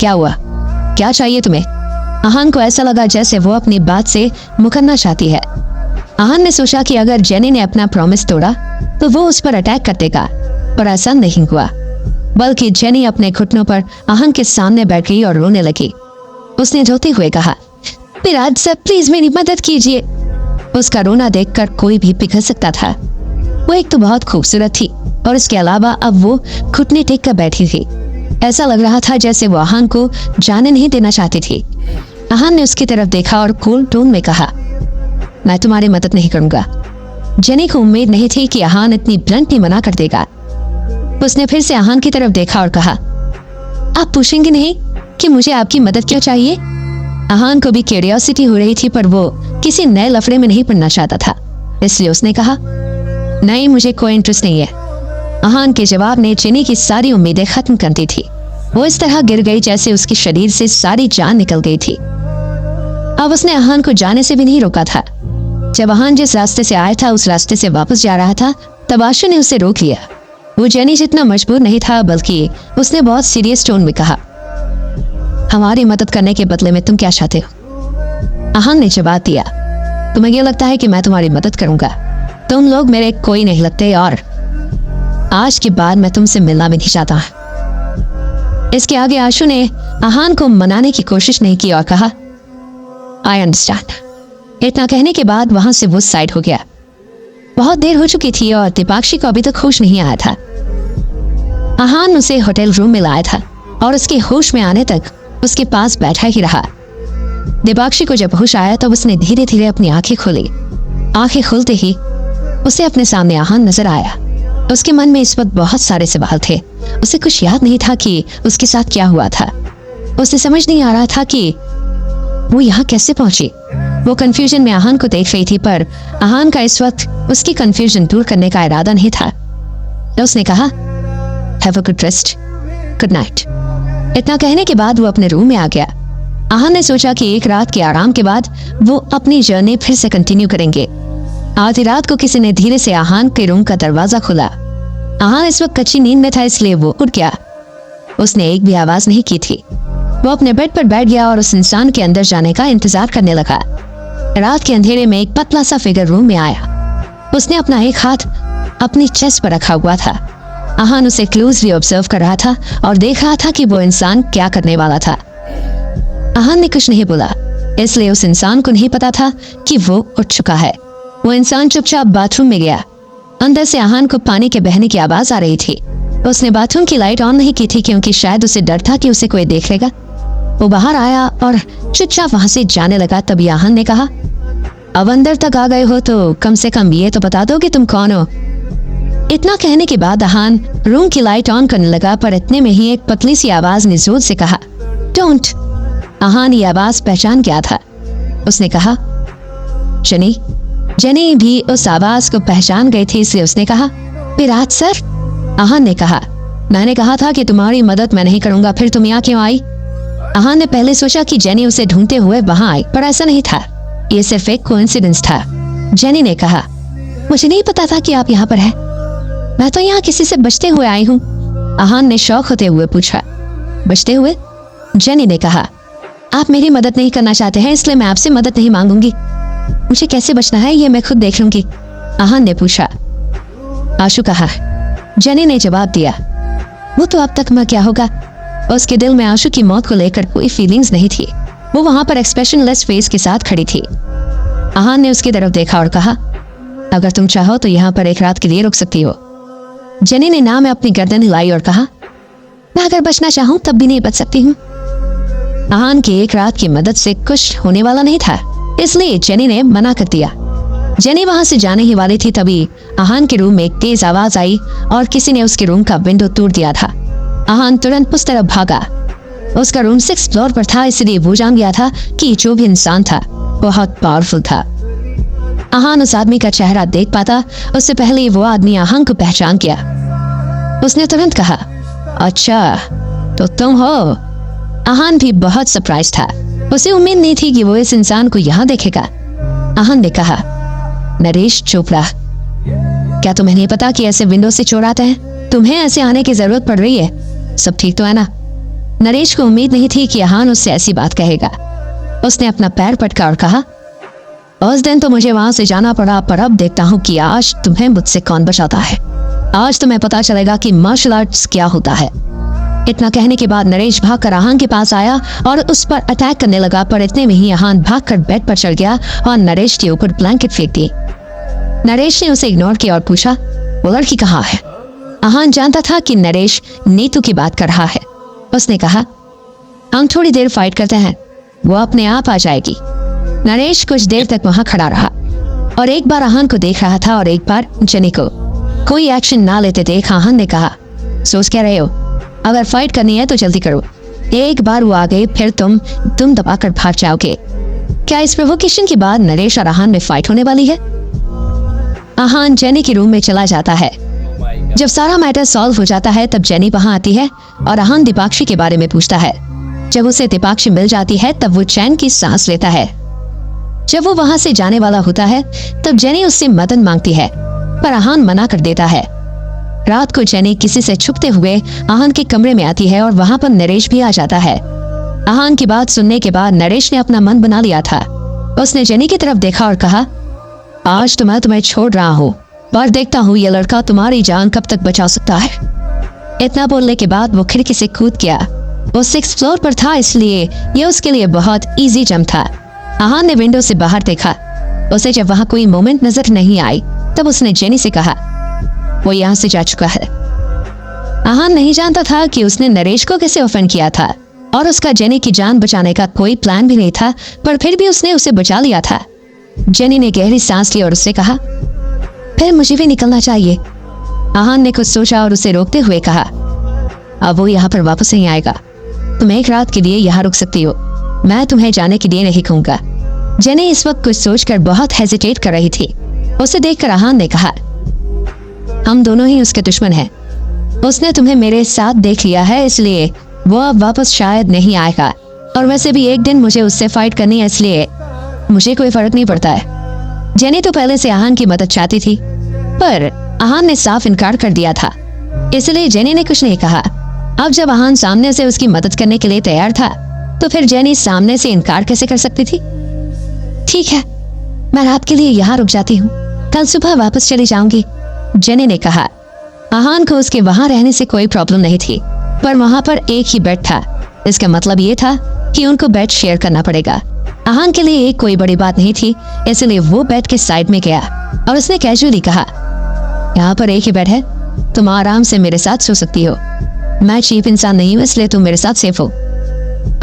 क्या हुआ, क्या चाहिए तुम्हें? आहान को ऐसा लगा जैसे वो अपनी बात से मुकरना चाहती है। आहान ने सोचा कि अगर जेनी ने अपना प्रॉमिस तोड़ा तो वो उस पर अटैक कर देगा, पर ऐसा नहीं हुआ। बल्कि जेनी अपने घुटनों पर आहान के सामने बैठ गई और रोने लगी। उसने रोते हुए कहा, विराज सर प्लीज मेरी मदद कीजिए। उसका रोना देखकर कोई भी पिघल सकता था। वो एक तो बहुत खूबसूरत थी और इसके अलावा अब वो घुटने टेक कर बैठी थी। ऐसा लग रहा था जैसे वो आहान को जाने नहीं देना चाहती थी। आहान ने उसकी तरफ देखा और कूल टोन में कहा, मैं तुम्हारी मदद नहीं करूंगा। जेनी को उम्मीद नहीं थी कि आहान इतनी ब्लंटली मना कर देगा। उसने फिर से आहान की तरफ देखा और कहा, आप पूछेंगे नहीं कि मुझे आपकी मदद क्यों चाहिए? आहान को भी क्यूरियोसिटी हो रही थी, पर वो किसी नए लफड़े में नहीं पड़ना चाहता था, इसलिए उसने कहा, नहीं मुझे कोई इंटरेस्ट नहीं है। आहान के जवाब ने जेनी की सारी उम्मीदें खत्म कर दी थी। वो इस तरह गिर गई जैसे उसके शरीर से सारी जान निकल गई थी। अब उसने आहान को जाने से भी नहीं रोका था। जब आहान जिस रास्ते से आया था उस रास्ते से वापस जा रहा था, तब आशु ने उसे रोक लिया। वो जेनी जितना मजबूर नहीं था, बल्कि उसने बहुत सीरियस टोन में कहा, हमारी मदद करने के बदले में तुम क्या चाहते हो? आहान ने जवाब दिया, तुम्हें ये लगता है कि मैं तुम्हारी मदद करूंगा? तुम लोग मेरे कोई नहीं लगते और आज के बाद मैं तुमसे मिलना भी नहीं चाहता। इसके आगे आशु ने आहान को मनाने की कोशिश नहीं की और कहा, आई अंडरस्टैंड। इतना कहने के बाद वहां से वो साइड हो गया। बहुत देर हो चुकी थी और दीपाक्षी को अभी तक होश नहीं आया था। आहान उसे होटल रूम में लाया था और उसके होश में आने तक उसके पास बैठा ही रहा। दीपाक्षी को जब होश आया तब उसने धीरे धीरे अपनी आंखें खोली। आंखें खुलते ही उसे अपने सामने आहान नजर आया। उसके मन में इस वक्त बहुत सारे सवाल थे। उसे कुछ याद नहीं था कि उसके साथ क्या हुआ था। उसे समझ नहीं आ रहा था कि वो यहाँ कैसे पहुंची। वो कंफ्यूजन में आहान को देख रही थी, पर आहान का इस वक्त उसकी कंफ्यूजन दूर करने का इरादा नहीं था। तो उसने कहा, have a good rest, good night. इतना कहने के बाद वो अपने रूम में आ गया। आहान ने सोचा कि एक रात के आराम के बाद वो अपनी जर्नी फिर से कंटिन्यू करेंगे। आधी रात को किसी ने धीरे से आहान के रूम का दरवाजा खोला। आहान इस वक्त कच्ची नींद में था, इसलिए वो उठ गया। उसने एक भी आवाज नहीं की थी। वो अपने बेड पर बैठ गया और उस इंसान के अंदर जाने का इंतजार करने लगा। रात के अंधेरे में एक पतला सा फिगर रूम में आया। उसने अपना एक हाथ अपनी चेस्ट पर रखा हुआ था। आहान उसे क्लोजली ऑब्जर्व कर रहा था और देख रहा था कि वो इंसान क्या करने वाला था। आहान ने कुछ नहीं बोला, इसलिए उस इंसान को नहीं पता था कि वो उठ चुका है। वो इंसान चुपचाप बाथरूम में गया। अंदर से आहान को पानी के बहने की आवाज आ रही थी। उसने बाथरूम की लाइट ऑन नहीं की थी, क्योंकि शायद उसे डर था कि उसे कोई देख लेगा। वो बाहर आया और चुपचाप वहां से जाने लगा। तभी आहान ने कहा, अब अंदर तक आ गए हो तो कम से कम ये तो बता दो कि तुम कौन हो। इतना कहने के बाद आहान रूम की लाइट ऑन करने लगा, पर इतने में ही एक पतली सी आवाज ने जोर से कहा, डोंट। आहान ये आवाज पहचान गया था। उसने कहा, जेनी। जेनी भी उस आवाज को पहचान गई थी, इसलिए उसने कहा, विराज सर। आहान ने कहा, मैंने कहा था कि तुम्हारी मदद मैं नहीं करूंगा, फिर तुम यहाँ क्यों आई? आहान ने पहले सोचा कि जेनी उसे ढूंढते हुए वहां आई, पर ऐसा नहीं था। ये सिर्फ एक कोइंसिडेंस था। जेनी ने कहा, मुझे नहीं पता था कि आप यहाँ पर हैं। मैं तो यहाँ किसी से बचते हुए आई हूँ। आहान ने शौक होते हुए पूछा। बचते हुए? जेनी ने कहा, आप मेरी मदद नहीं करना चाहते हैं, इसलिए मैं आपसे मदद नहीं मांगूंगी। मुझे कैसे बचना है ये मैं खुद देख लूंगी, आहान ने पूछा। आशु कहा। जेनी ने जवाब दिया, वो तो अब तक मैं क्या होगा। उसके दिल में आशु की मौत को लेकर कोई फीलिंग्स नहीं थी। वो वहां पर एक्सप्रेशनलेस फेस के साथ खड़ी थी। आहान ने उसकी तरफ देखा और कहा, अगर तुम चाहो तो यहाँ पर एक रात के लिए रुक सकती हो। जेनी ने ना में अपनी गर्दन हिलाई और कहा, मैं अगर बचना चाहूँ तब भी नहीं बच सकती हूँ। आहान की एक रात की मदद से कुछ होने वाला नहीं था, इसलिए जेनी ने मना कर दिया। जेनी वहां से जाने ही वाली थी, तभी आहान के रूम में एक तेज आवाज आई और किसी ने उसके रूम का विंडो तोड़ दिया था। आहान तुरंत उस तरफ भागा। उसका रूम 6th फ्लोर पर था, इसलिए वो जान गया था कि जो भी इंसान था बहुत पावरफुल था। आहान उस आदमी का चेहरा देख पाता उससे पहले ही वो आदमी आहान को पहचान गया। उसने तुरंत कहा, अच्छा तो तुम हो। आहान भी बहुत सरप्राइज था। उसे उम्मीद नहीं थी कि वो इस इंसान को यहाँ देखेगा। आहान ने कहा, नरेश चोपड़ा, क्या तुम्हें नहीं पता कि ऐसे विंडो से चोर आते हैं? तुम्हें ऐसे आने की जरूरत पड़ रही है? सब ठीक तो है ना? नरेश को उम्मीद नहीं थी कि आहान उससे ऐसी बात कहेगा। उसने अपना पैर पटका और कहा, उस दिन तो मुझे वहां से जाना पड़ा, पर अब देखता हूँ कि आज तुम्हें मुझसे कौन बचाता है। आज तुम्हें पता चलेगा कि मार्शल आर्ट्स क्या होता है। इतना कहने के बाद नरेश भागकर आहान के पास आया और उस पर अटैक करने लगा, पर इतने में ही आहान भागकर बेड पर चढ़ गया और नरेश के ऊपर ब्लैंकेट फेंक दी। नरेश ने उसे इग्नोर किया और पूछा, वो लड़की कहाँ है? आहान जानता था कि नरेश नीतू की बात कर रहा है। उसने कहा, हम थोड़ी देर फाइट करते हैं, वो अपने आप आ जाएगी। नरेश कुछ देर तक वहां खड़ा रहा और एक बार आहान को देख रहा था और एक बार जेनी को। कोई एक्शन ना लेते देख आहान ने कहा, सोच क्या रहे हो? अगर फाइट करनी है तो जल्दी करो। एक बार वो आ गए फिर तुम दबाकर भाग जाओगे। क्या इस प्रोवोकेशन के बाद नरेश और आहान में फाइट होने वाली है? आहान जेनी के रूम में चला जाता है। जब सारा मैटर सॉल्व हो जाता है तब जेनी वहां आती है और आहान दीपाक्षी के बारे में पूछता है। जब उसे दीपाक्षी मिल जाती है तब वो चैन की सांस लेता है। जब वो वहां से जाने वाला होता है तब जेनी उससे मदद मांगती है, पर आहान मना कर देता है। रात को जेनी किसी से छुपते हुए आहान के कमरे में आती है और वहां पर नरेश भी आ जाता है। आहान की बात सुनने के बाद नरेश ने अपना मन बना लिया था। उसने जेनी की तरफ देखा और कहा, आज तो मैं तुम्हें छोड़ रहा हूँ, पर देखता हूँ ये लड़का तुम्हारी जान कब तक बचा सकता है। इतना बोलने के बाद वो खिड़की से कूद गया। वो 6th फ्लोर पर था, इसलिए ये उसके लिए बहुत इजी जंप था। आहान ने विंडो से बाहर देखा। उसे जब वहां कोई मोमेंट नजर नहीं आई तब उसने जेनी से कहा, वो यहाँ से जा चुका है। आहान नहीं जानता था कि उसने नरेश को कैसे ऑफेंड किया था और उसका जेनी की जान बचाने का कोई प्लान भी नहीं था, पर फिर भी उसने उसे बचा लिया था। जेनी ने गहरी सांस ली और उससे कहा, फिर मुझे भी निकलना चाहिए। आहान ने कुछ सोचा और उसे रोकते हुए कहा, अब वो यहाँ पर वापस नहीं आएगा। तुम एक रात के लिए यहाँ रुक सकती हो, मैं तुम्हें जाने के लिए नहीं कहूँगा। जेनी इस वक्त कुछ सोचकर बहुत हेजिटेट कर रही थी। उसे देखकर आहान ने कहा, हम दोनों ही उसके दुश्मन हैं। उसने तुम्हें मेरे साथ देख लिया है, इसलिए वो अब वापस शायद नहीं आएगा। और वैसे भी एक दिन मुझे उससे फाइट करनी है, इसलिए मुझे कोई फर्क नहीं पड़ता है। जेनी तो पहले से आहान की मदद चाहती थी, पर आहान ने साफ इनकार कर दिया था, इसलिए जेनी ने कुछ नहीं कहा। अब जब आहान सामने से उसकी मदद करने के लिए तैयार था, तो फिर जेनी सामने से इनकार कैसे कर सकती थी? ठीक है, मैं रात के लिए यहाँ रुक जाती हूँ, कल सुबह वापस चली जाऊंगी, जेनी ने कहा। आहान को उसके वहां रहने से कोई प्रॉब्लम नहीं थी, पर वहां पर एक ही बेड था। इसका मतलब ये था कि उनको बेड शेयर करना पड़ेगा। आहान के लिए कोई बड़ी बात नहीं थी, इसलिए वो बेड के साइड में गया और उसने कैजुअली कहा, यहाँ पर एक ही बेड है, तुम आराम से मेरे साथ सो सकती हो। मैं चीप इंसान नहीं हूँ, इसलिए तुम मेरे साथ सेफ हो।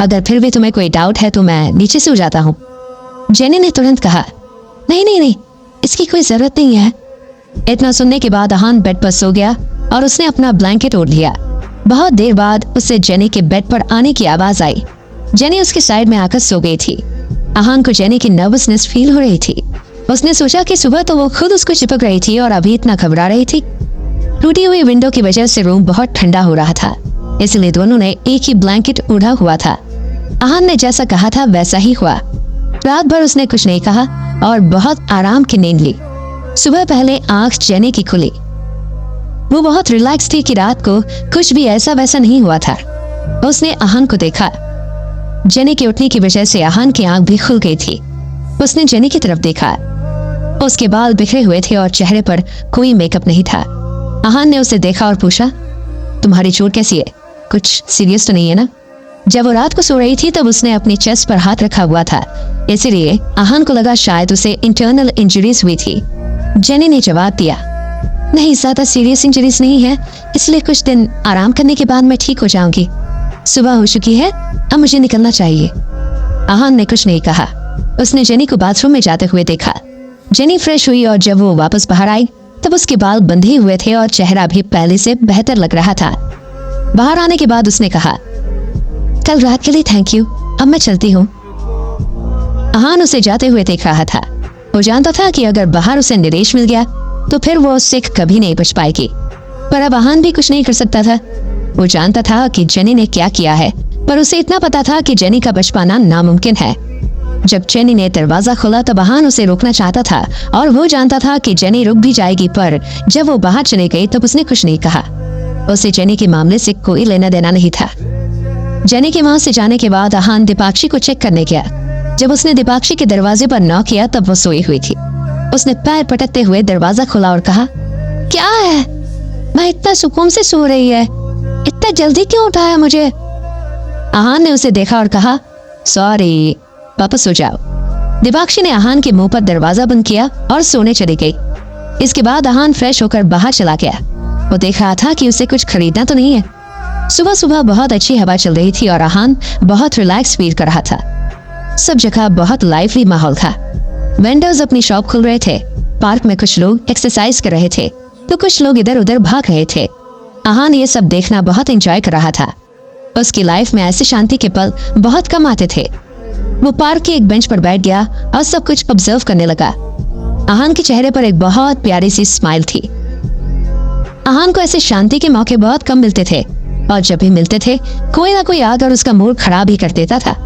अगर फिर भी तुम्हें कोई डाउट है तो मैं नीचे सो जाता हूँ। जेनी ने तुरंत कहा, नहीं नहीं नहीं, इसकी कोई जरूरत नहीं है। इतना सुनने के बाद आहान बेड पर सो गया और उसने अपना ब्लैंकेट ओढ़ लिया। बहुत देर बाद उसे जेनी के बेड पर आने की आवाज आई। जेनी उसके साइड में आकर सो गई थी। आहान को जेनी की नर्वसनेस फील हो रही थी। उसने सोचा कि सुबह तो वो खुद उसको चिपक रही थी और अभी इतना घबरा रही थी। टूटी हुई विंडो की वजह से रूम बहुत ठंडा हो रहा था, इसलिए दोनों ने एक ही ब्लैंकेट ओढ़ा हुआ था। आहान ने जैसा कहा था वैसा ही हुआ। रात भर उसने कुछ नहीं कहा और बहुत आराम की नींद ली। सुबह पहले आंख जेनी की खुली। वो बहुत रिलैक्स थी कि रात को कुछ भी ऐसा वैसा नहीं हुआ था। उसने आहान को देखा। जेनी के उठने की वजह से आहान की आंख भी खुल गई थी। उसने जेनी की तरफ देखा। उसके बाल बिखरे हुए थे और चेहरे पर कोई मेकअप नहीं था। आहान ने उसे देखा और पूछा, तुम्हारी चोट कैसी है? कुछ सीरियस तो नहीं है ना? जब वो रात को सो रही थी तब उसने अपनी चेस्ट पर हाथ रखा हुआ था, इसलिए आहान को लगा शायद उसे इंटरनल इंजरीज हुई थी। जेनी ने जवाब दिया, नहीं, ज्यादा सीरियस इंजरीज नहीं है, इसलिए कुछ दिन आराम करने के बाद मैं ठीक हो जाऊंगी। सुबह हो चुकी है, अब मुझे निकलना चाहिए। आहान ने कुछ नहीं कहा। उसने जेनी को बाथरूम में जाते हुए देखा। जेनी फ्रेश हुई और जब वो वापस बाहर आई तब उसके बाल बंधे हुए थे और चेहरा भी पहले से बेहतर लग रहा था। बाहर आने के बाद उसने कहा, कल रात के लिए थैंक यू, अब मैं चलती हूँ। आहान उसे जाते हुए देख रहा था। वो जानता था कि अगर बाहर उसे निरेश मिल गया तो फिर वो उससे कभी नहीं बच पाएगी, पर अब आहान भी कुछ नहीं कर सकता था। वो जानता था कि जेनी ने क्या किया है, पर उसे इतना पता था कि जेनी का बच पाना नामुमकिन है। जब जेनी ने दरवाजा खोला तब आहान उसे रोकना चाहता था और वो जानता था कि जेनी रुक भी जाएगी, पर जब वो बाहर चली गई तब उसने कुछ नहीं कहा। उसे जेनी के मामले से कोई लेना देना नहीं था। जेनी के वहां से जाने के बाद आहान दीपाक्षी को चेक करने गया। जब उसने दीपाक्षी के दरवाजे पर नॉक किया तब वो सोई हुई थी। उसने पैर पटकते हुए दरवाजा खोला और कहा, क्या है? मैं इतना सुकून से सो रही है, इतना जल्दी क्यों उठाया मुझे? आहान ने उसे देखा और कहा, सॉरी, वापस सो जाओ। दीपाक्षी ने आहान के मुंह पर दरवाजा बंद किया और सोने चली गई। इसके बाद आहान फ्रेश होकर बाहर चला गया। वो देख रहा था कि उसे कुछ खरीदना तो नहीं है। सुबह सुबह बहुत अच्छी हवा चल रही थी और आहान बहुत रिलैक्स फील कर रहा था। सब जगह बहुत लाइवली माहौल था। वेंडर्स अपनी शॉप खोल रहे थे। पार्क में कुछ लोग एक्सरसाइज कर रहे थे तो कुछ लोग इधर उधर भाग रहे थे। आहान ये सब देखना बहुत एंजॉय कर रहा था। उसकी लाइफ में ऐसे शांति के पल बहुत कम आते थे। वो पार्क के एक बेंच पर बैठ गया और सब कुछ ऑब्जर्व करने लगा। आहान के चेहरे पर एक बहुत प्यारी सी स्माइल थी। आहान को ऐसे शांति के मौके बहुत कम मिलते थे और जब भी मिलते थे कोई ना कोई आकर उसका मूड खराब ही कर देता था।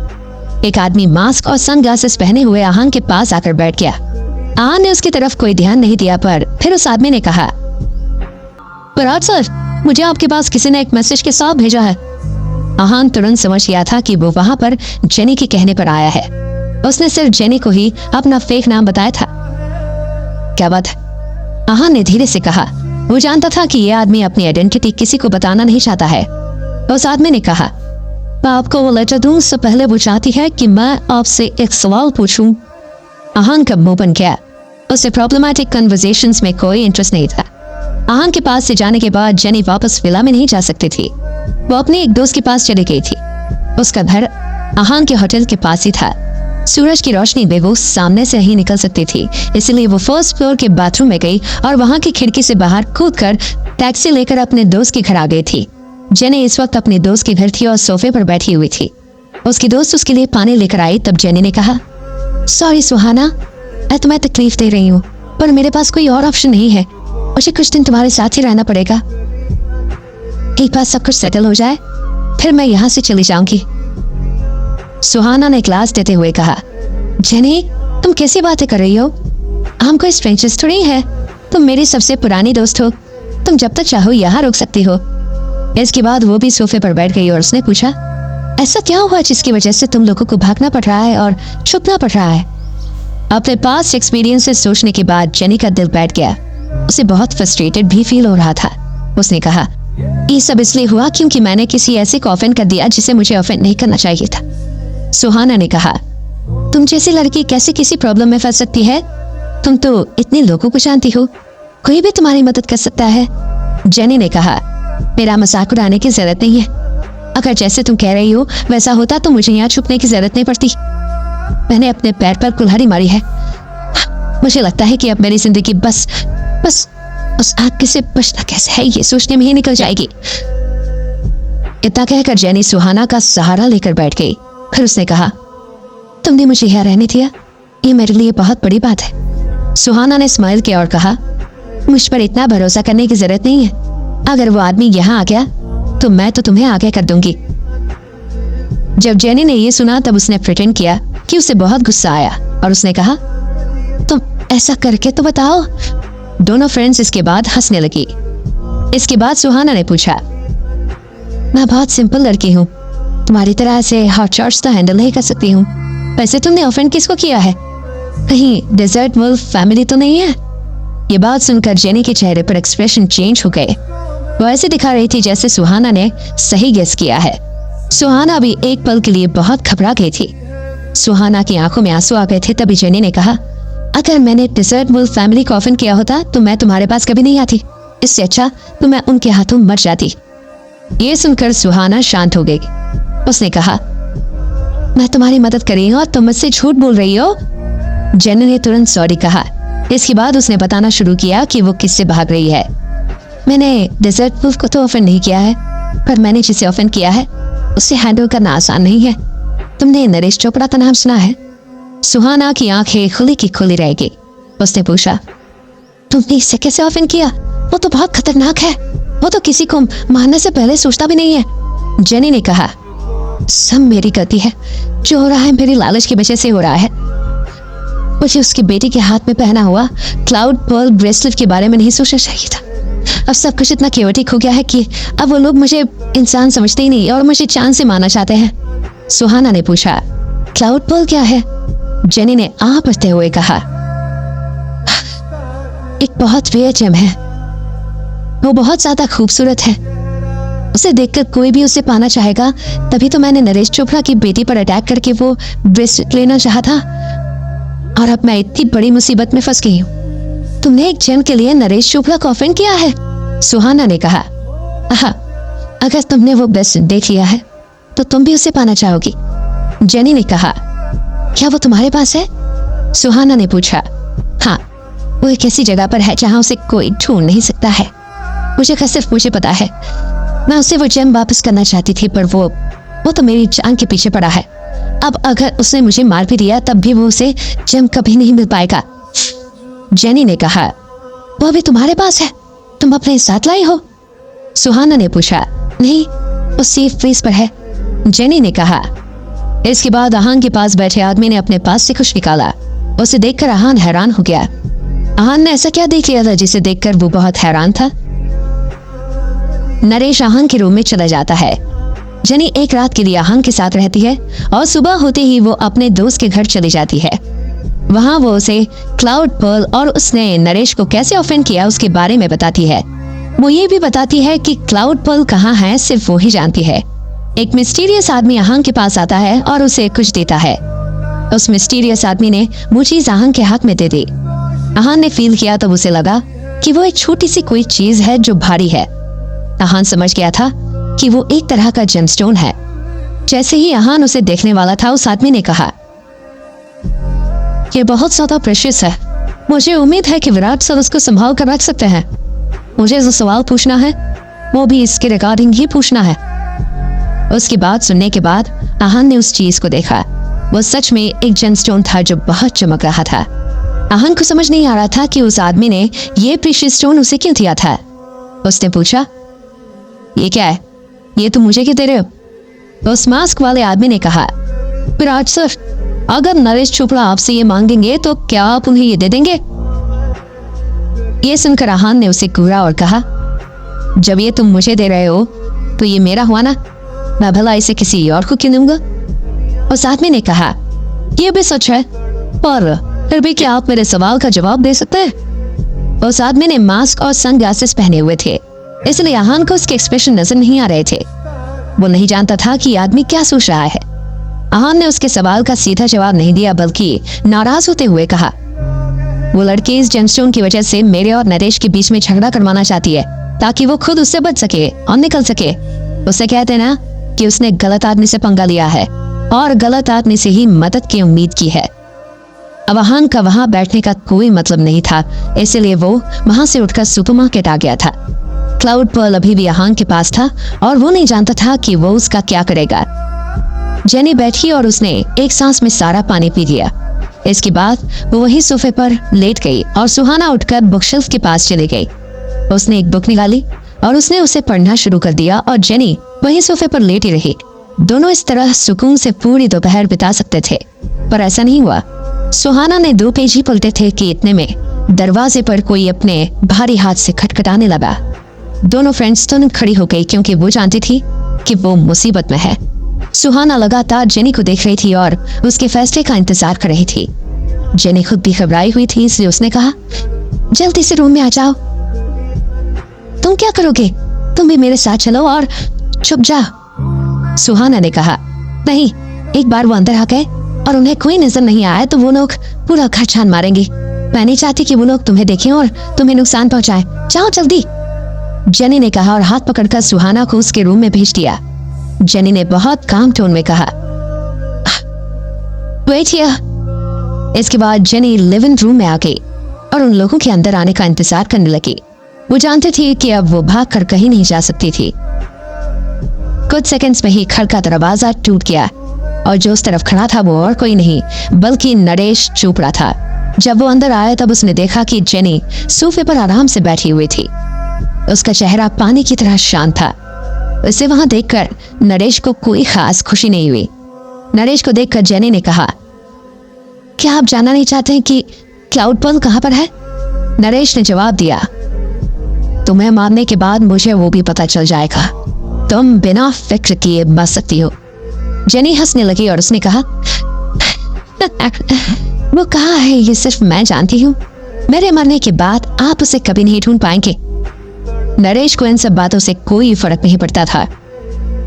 एक आदमी मास्क और सनग्लासेस पहने हुए आहान के पास आकर बैठ गया। आहान ने उसकी तरफ कोई ध्यान नहीं दिया, पर फिर उस आदमी ने कहा, पराग सर, मुझे आपके पास किसी ने एक मैसेज के साथ भेजा है। आहान तुरंत समझ गया था कि वो वहां पर जेनी के कहने पर आया है। उसने सिर्फ जेनी को ही अपना फेक नाम बताया था। क्या बात है? आहान ने धीरे से कहा। वो जानता था कि यह आदमी अपनी आइडेंटिटी किसी को बताना नहीं चाहता है। उस आदमी ने कहा, मैं आपको वो लेटर दूं उससे पहले वो चाहती है कि मैं आपसे एक सवाल पूछूं। आहान का मुंह बन गया। उसे प्रॉब्लमैटिक कन्वर्सेशंस में कोई इंटरेस्ट नहीं था। आहान के पास से जाने के बाद जेनी वापस विला में नहीं जा सकती थी। वो अपने एक दोस्त के पास चली गई थी। उसका घर आहान के होटल के पास ही था। सूरज की रोशनी में वो सामने से ही निकल सकती थी, इसलिए वो फर्स्ट फ्लोर के बाथरूम में गई और वहां की खिड़की से बाहर कूदकर टैक्सी लेकर अपने दोस्त के घर आ गई थी। जेनी इस वक्त अपने दोस्त के घर थी और सोफे पर बैठी हुई थी। उसकी दोस्त उसके लिए पानी लेकर आई तब जेनी ने कहा, सॉरी सुहाना, मैं तुम्हें तकलीफ दे रही हूँ, पर मेरे पास कोई और ऑप्शन नहीं है। मुझे कुछ दिन तुम्हारे साथ ही रहना पड़ेगा। एक बार सब कुछ सेटल हो जाए फिर मैं यहाँ से चली जाऊंगी। सुहाना ने क्लास देते हुए कहा, जेनी, तुम कैसी बातें कर रही हो? हम कोई स्ट्रेंजर्स थोड़ी है। तुम मेरी सबसे पुरानी दोस्त हो। तुम जब तक चाहो यहाँ रुक सकती हो। इसके बाद वो भी सोफे पर बैठ गई और उसने पूछा, ऐसा क्या हुआ जिसकी वजह से तुम लोगों को भागना पड़ रहा है और छुपना पड़ रहा है? अपने पास एक्सपीरियंस से सोचने के बाद जेनी का दिल बैठ गया। उसे बहुत फ्रस्ट्रेटेड भी फील हो रहा था। उसने कहा, ये सब इसलिए हुआ क्योंकि मैंने किसी ऐसे को ऑफेंड कर दिया जिसे मुझे ऑफेंड नहीं करना चाहिए था। सुहाना ने कहा, तुम जैसी लड़की कैसे किसी प्रॉब्लम में फंस सकती है? तुम तो इतने लोगों को जानती हो, कोई भी तुम्हारी मदद कर सकता है। जेनी ने कहा, मेरा मजाक उड़ाने की जरूरत नहीं है। अगर जैसे तुम कह रही हो वैसा होता तो मुझे यहाँ छुपने की जरूरत नहीं पड़ती। मैंने अपने पैर पर कुल्हाड़ी मारी है। मुझे लगता है कि अब मेरी जिंदगी बस उस आग से बचना कैसे है ये सोचने में ही निकल जाएगी। इतना कहकर जेनी सुहाना का सहारा लेकर बैठ गई। फिर उसने कहा, तुमने मुझे यहाँ रहने दिया, ये मेरे लिए बहुत बड़ी बात है। सुहाना ने स्माइल किया और कहा, मुझ पर इतना भरोसा करने की जरूरत नहीं है। अगर वो आदमी यहाँ आ गया तो मैं तो तुम्हें आगे कर दूंगी। जब जेनी ने ये सुना तब उसने प्रिटेंड किया कि उसे बहुत गुस्सा आया और उसने कहा, तुम ऐसा करके तो बताओ। दोनों फ्रेंड्स इसके बाद हंसने लगी। इसके बाद सुहाना ने पूछा, मैं बहुत सिंपल लड़की हूँ, तुम्हारी तरह से हॉट शॉट्स तो हैंडल नहीं कर सकती हूँ। वैसे तुमने ऑफेंड किसको किया है? कहीं डेजर्ट वुल्फ फैमिली तो नहीं है? ये बात सुनकर जेनी के चेहरे पर एक्सप्रेशन चेंज हो गए। वो ऐसे दिखा रही थी जैसे सुहाना ने सही गेस किया है। सुहाना भी एक पल के लिए बहुत घबरा गई थी। सुहाना की आंखों में आंसू आ गए थे। तभी जेनी ने कहा, अगर मैंने डेजर्ट वुल्फ फैमिली को ऑफेंड किया होता तो मैं तुम्हारे पास कभी नहीं आती। इससे अच्छा तो मैं उनके हाथों मर जाती। ये सुनकर सुहाना शांत हो गई। उसने कहा, मैं तुम्हारी मदद कर रही हूँ और तुम मुझसे झूठ बोल रही हो। जेनी ने तुरंत सॉरी कहा। इसके बाद उसने बताना शुरू किया कि वो किससे भाग रही है। मैंने डेजर्ट वुल्फ को तो ऑफेंड नहीं किया है, पर मैंने जिसे ऑफेंड किया है उसे हैंडल करना आसान नहीं है। तुमने नरेश चोपड़ा का नाम सुना है? सुहाना की आंखें खुली की खुली रह गई। उसने पूछा, तुमने इससे कैसे ऑफेंड किया? वो तो बहुत खतरनाक है। वो तो किसी को मारने से पहले सोचता भी नहीं है। जेनी ने कहा, सब मेरी गलती है। जो हो रहा है मेरी लालच की वजह से हो रहा है। मुझे उसकी बेटी के हाथ में पहना हुआ क्लाउड पर्ल ब्रेसलेट के बारे में नहीं सोचना चाहिए था। अब सब कुछ इतना केओटिक हो गया है कि अब वो लोग मुझे इंसान समझते ही नहीं और मुझे चांद से मारना चाहते हैं। सुहाना ने पूछा, क्लाउड पर्ल क्या है? जेनी ने आह भरते हुए कहा, एक बहुत रेयर जेम है। वो बहुत ज्यादा खूबसूरत है। उसे देखकर कोई भी उसे पाना चाहेगा। तभी तो मैंने नरेश चोपड़ा की बेटी पर अटैक करके वो ब्रेसलेट लेना चाहा था। और अब मैं इतनी बड़ी मुसीबत में फंस गई हूँ। तुमने एक जेम के लिए नरेश चोपड़ा को ऑफेंड किया है? सुहाना ने कहा, हाँ, अगर तुमने वो ब्रेसलेट देख लिया है तो तुम भी उसे पाना चाहोगी। जेनी ने कहा, क्या वो तुम्हारे पास है? सुहाना ने पूछा, हाँ, वो एक ऐसी जगह पर है जहाँ उसे कोई ढूंढ नहीं सकता है। मुझे सिर्फ मुझे पता है। मैं उसे वो जेम वापस करना चाहती थी, पर वो तो मेरी जान के पीछे पड़ा है। अब अगर उसने मुझे मार भी दिया तब भी वो उसे जेम कभी नहीं मिल पाएगा। जेनी ने कहा, वो अभी तुम्हारे पास है? तुम अपने साथ लाई हो? सुहाना ने पूछा, नहीं, वो सेफ प्लेस पर है। जेनी ने कहा। इसके बाद आहान के पास बैठे आदमी ने अपने पास से कुछ निकाला। उसे देखकर आहान हैरान हो गया। आहान ने ऐसा क्या देख लिया था जिसे देखकर वो बहुत हैरान था। नरेश आहान के रूम में चला जाता है। जेनी एक रात के लिए आहान के साथ रहती है और सुबह होते ही वो अपने दोस्त के घर चली जाती है। वहां वो उसे क्लाउड पर्ल और उसने नरेश को कैसे ऑफेंड किया उसके बारे में बताती है। वो ये भी बताती है कि क्लाउड पर्ल कहाँ है सिर्फ वो ही जानती है। एक मिस्टीरियस आदमी आहान के पास आता है और उसे कुछ देता है। उस मिस्टीरियस आदमी ने वो चीज आहान के हाथ में दे दी। आहान ने फील किया तब उसे लगा कि वो एक छोटी सी कोई चीज है जो भारी है। आहान समझ गया था कि वो एक तरह का जेमस्टोन है। जैसे ही आहान उसे देखने वाला था उस आदमी ने कहा, ये बहुत ज्यादा प्रेशियस है। मुझे उम्मीद है कि विराट सर उसको संभाल कर रख सकते हैं। मुझे जो सवाल पूछना है वो भी इसके रिगार्डिंग ही पूछना है। उसकी बात सुनने के बाद आहान ने उस चीज को देखा। वो सच में एक जेमस्टोन था जो बहुत चमक रहा था। आहान को समझ नहीं आ रहा था कि उस आदमी ने ये प्रीशियस स्टोन उसे क्यों दिया था। उसने पूछा, ये क्या है? ये तुम मुझे क्यों दे रहे हो? उस मास्क वाले आदमी ने कहा, विराट सर, अगर नरेश चोपड़ा आपसे ये मांगेंगे तो क्या आप उन्हें ये दे देंगे? ये सुनकर आहान ने उसे घूरा और कहा, जब ये तुम मुझे दे रहे हो तो ये मेरा हुआ ना, मैं भला इसे किसी और को क्यों दूंगा? उस आदमी ने कहा, ये भी सच है, पर फिर भी क्या आप मेरे सवाल का जवाब दे सकते हैं? उस आदमी ने मास्क और सनग्लासेस पहने हुए थे, इसलिए आहान को उसके एक्सप्रेशन नजर नहीं आ रहे थे। वो नहीं जानता था कि आदमी क्या सोच रहा है। आहान ने उसके सवाल का सीधा जवाब नहीं दिया, बल्कि नाराज होते हुए कहा, वो लड़की इस जेमस्टोन की वजह से मेरे और नरेश के बीच में झगड़ा करवाना चाहती है ताकि वो खुद उससे बच सके और निकल सके। उसे कहते ना कि उसने गलत आदमी से पंगा लिया है और गलत आदमी से ही मदद की उम्मीद की है। अब आहान का वहां बैठने का कोई मतलब नहीं था, इसलिए वो वहां से उठकर सुपरमार्केट आ गया था। क्लाउड पर्ल अभी भी आहान के पास था और वो नहीं जानता था कि वो उसका क्या करेगा। जेनी बैठी और उसने एक सांस में सारा पानी पी लिया। इसके बाद वो वही सोफे पर लेट गई और सुहाना उठकर बुकशेल्फ के पास चली गई। उसने एक बुक निकाली और उसने उसे पढ़ना शुरू कर दिया और जेनी वही सोफे पर लेटी रही। दोनों इस तरह सुकून से पूरी दोपहर बिता सकते थे, पर ऐसा नहीं हुआ। सुहाना ने 2 पेज ही पलटे थे कि इतने में दरवाजे पर कोई अपने भारी हाथ से खटखटाने लगा। दोनों फ्रेंड्स तुरंत खड़ी हो गई क्योंकि वो जानती थी कि वो मुसीबत में है। सुहाना लगातार जेनी को देख रही थी और उसके फैसले का इंतजार कर रही थी। जेनी खुद भी घबराई हुई थी, इसलिए उसने कहा, जल्दी से रूम में आ जाओ। तुम क्या करोगे? तुम भी मेरे साथ चलो और छुप जाओ। सुहाना ने कहा, नहीं, एक बार वो अंदर आ गए और उन्हें कोई नजर नहीं आया तो वो लोग पूरा घर छान मारेंगे। मैं नहीं चाहती कि वो लोग तुम्हें देखें और तुम्हें नुकसान पहुंचाएं। जाओ जल्दी। जेनी ने कहा और हाथ पकड़कर सुहाना को उसके रूम में भेज दिया। जेनी ने बहुत काम टोन में कहा, वेट हियर। इसके बाद जेनी लिविंग रूम में आ गई और उन लोगों के अंदर आने का इंतजार करने लगी। वो जानती थी कि अब वो भागकर कहीं नहीं जा सकती थी। कुछ सेकंड्स में ही घर का दरवाजा टूट गया और जो उस तरफ खड़ा था वो और कोई नहीं बल्कि नरेश चोपड़ा था। जब वो अंदर आया तब उसने देखा कि जेनी सोफे पर आराम से बैठी हुई थी। उसका चेहरा पानी की तरह शांत था। उसे वहां देखकर नरेश को कोई खास खुशी नहीं हुई। नरेश को देखकर जेनी ने कहा, क्या आप जानना नहीं चाहते हैं कि क्लाउड पर्ल कहां पर है? नरेश ने जवाब दिया, तुम्हें मारने के बाद मुझे वो भी पता चल जाएगा। तुम बिना फिक्र किए मर सकती हो। जेनी हंसने लगी और उसने कहा, वो कहाँ है ये सिर्फ मैं जानती हूँ। मेरे मरने के बाद आप उसे कभी नहीं ढूंढ पाएंगे। नरेश को इन सब बातों से कोई फर्क नहीं पड़ता था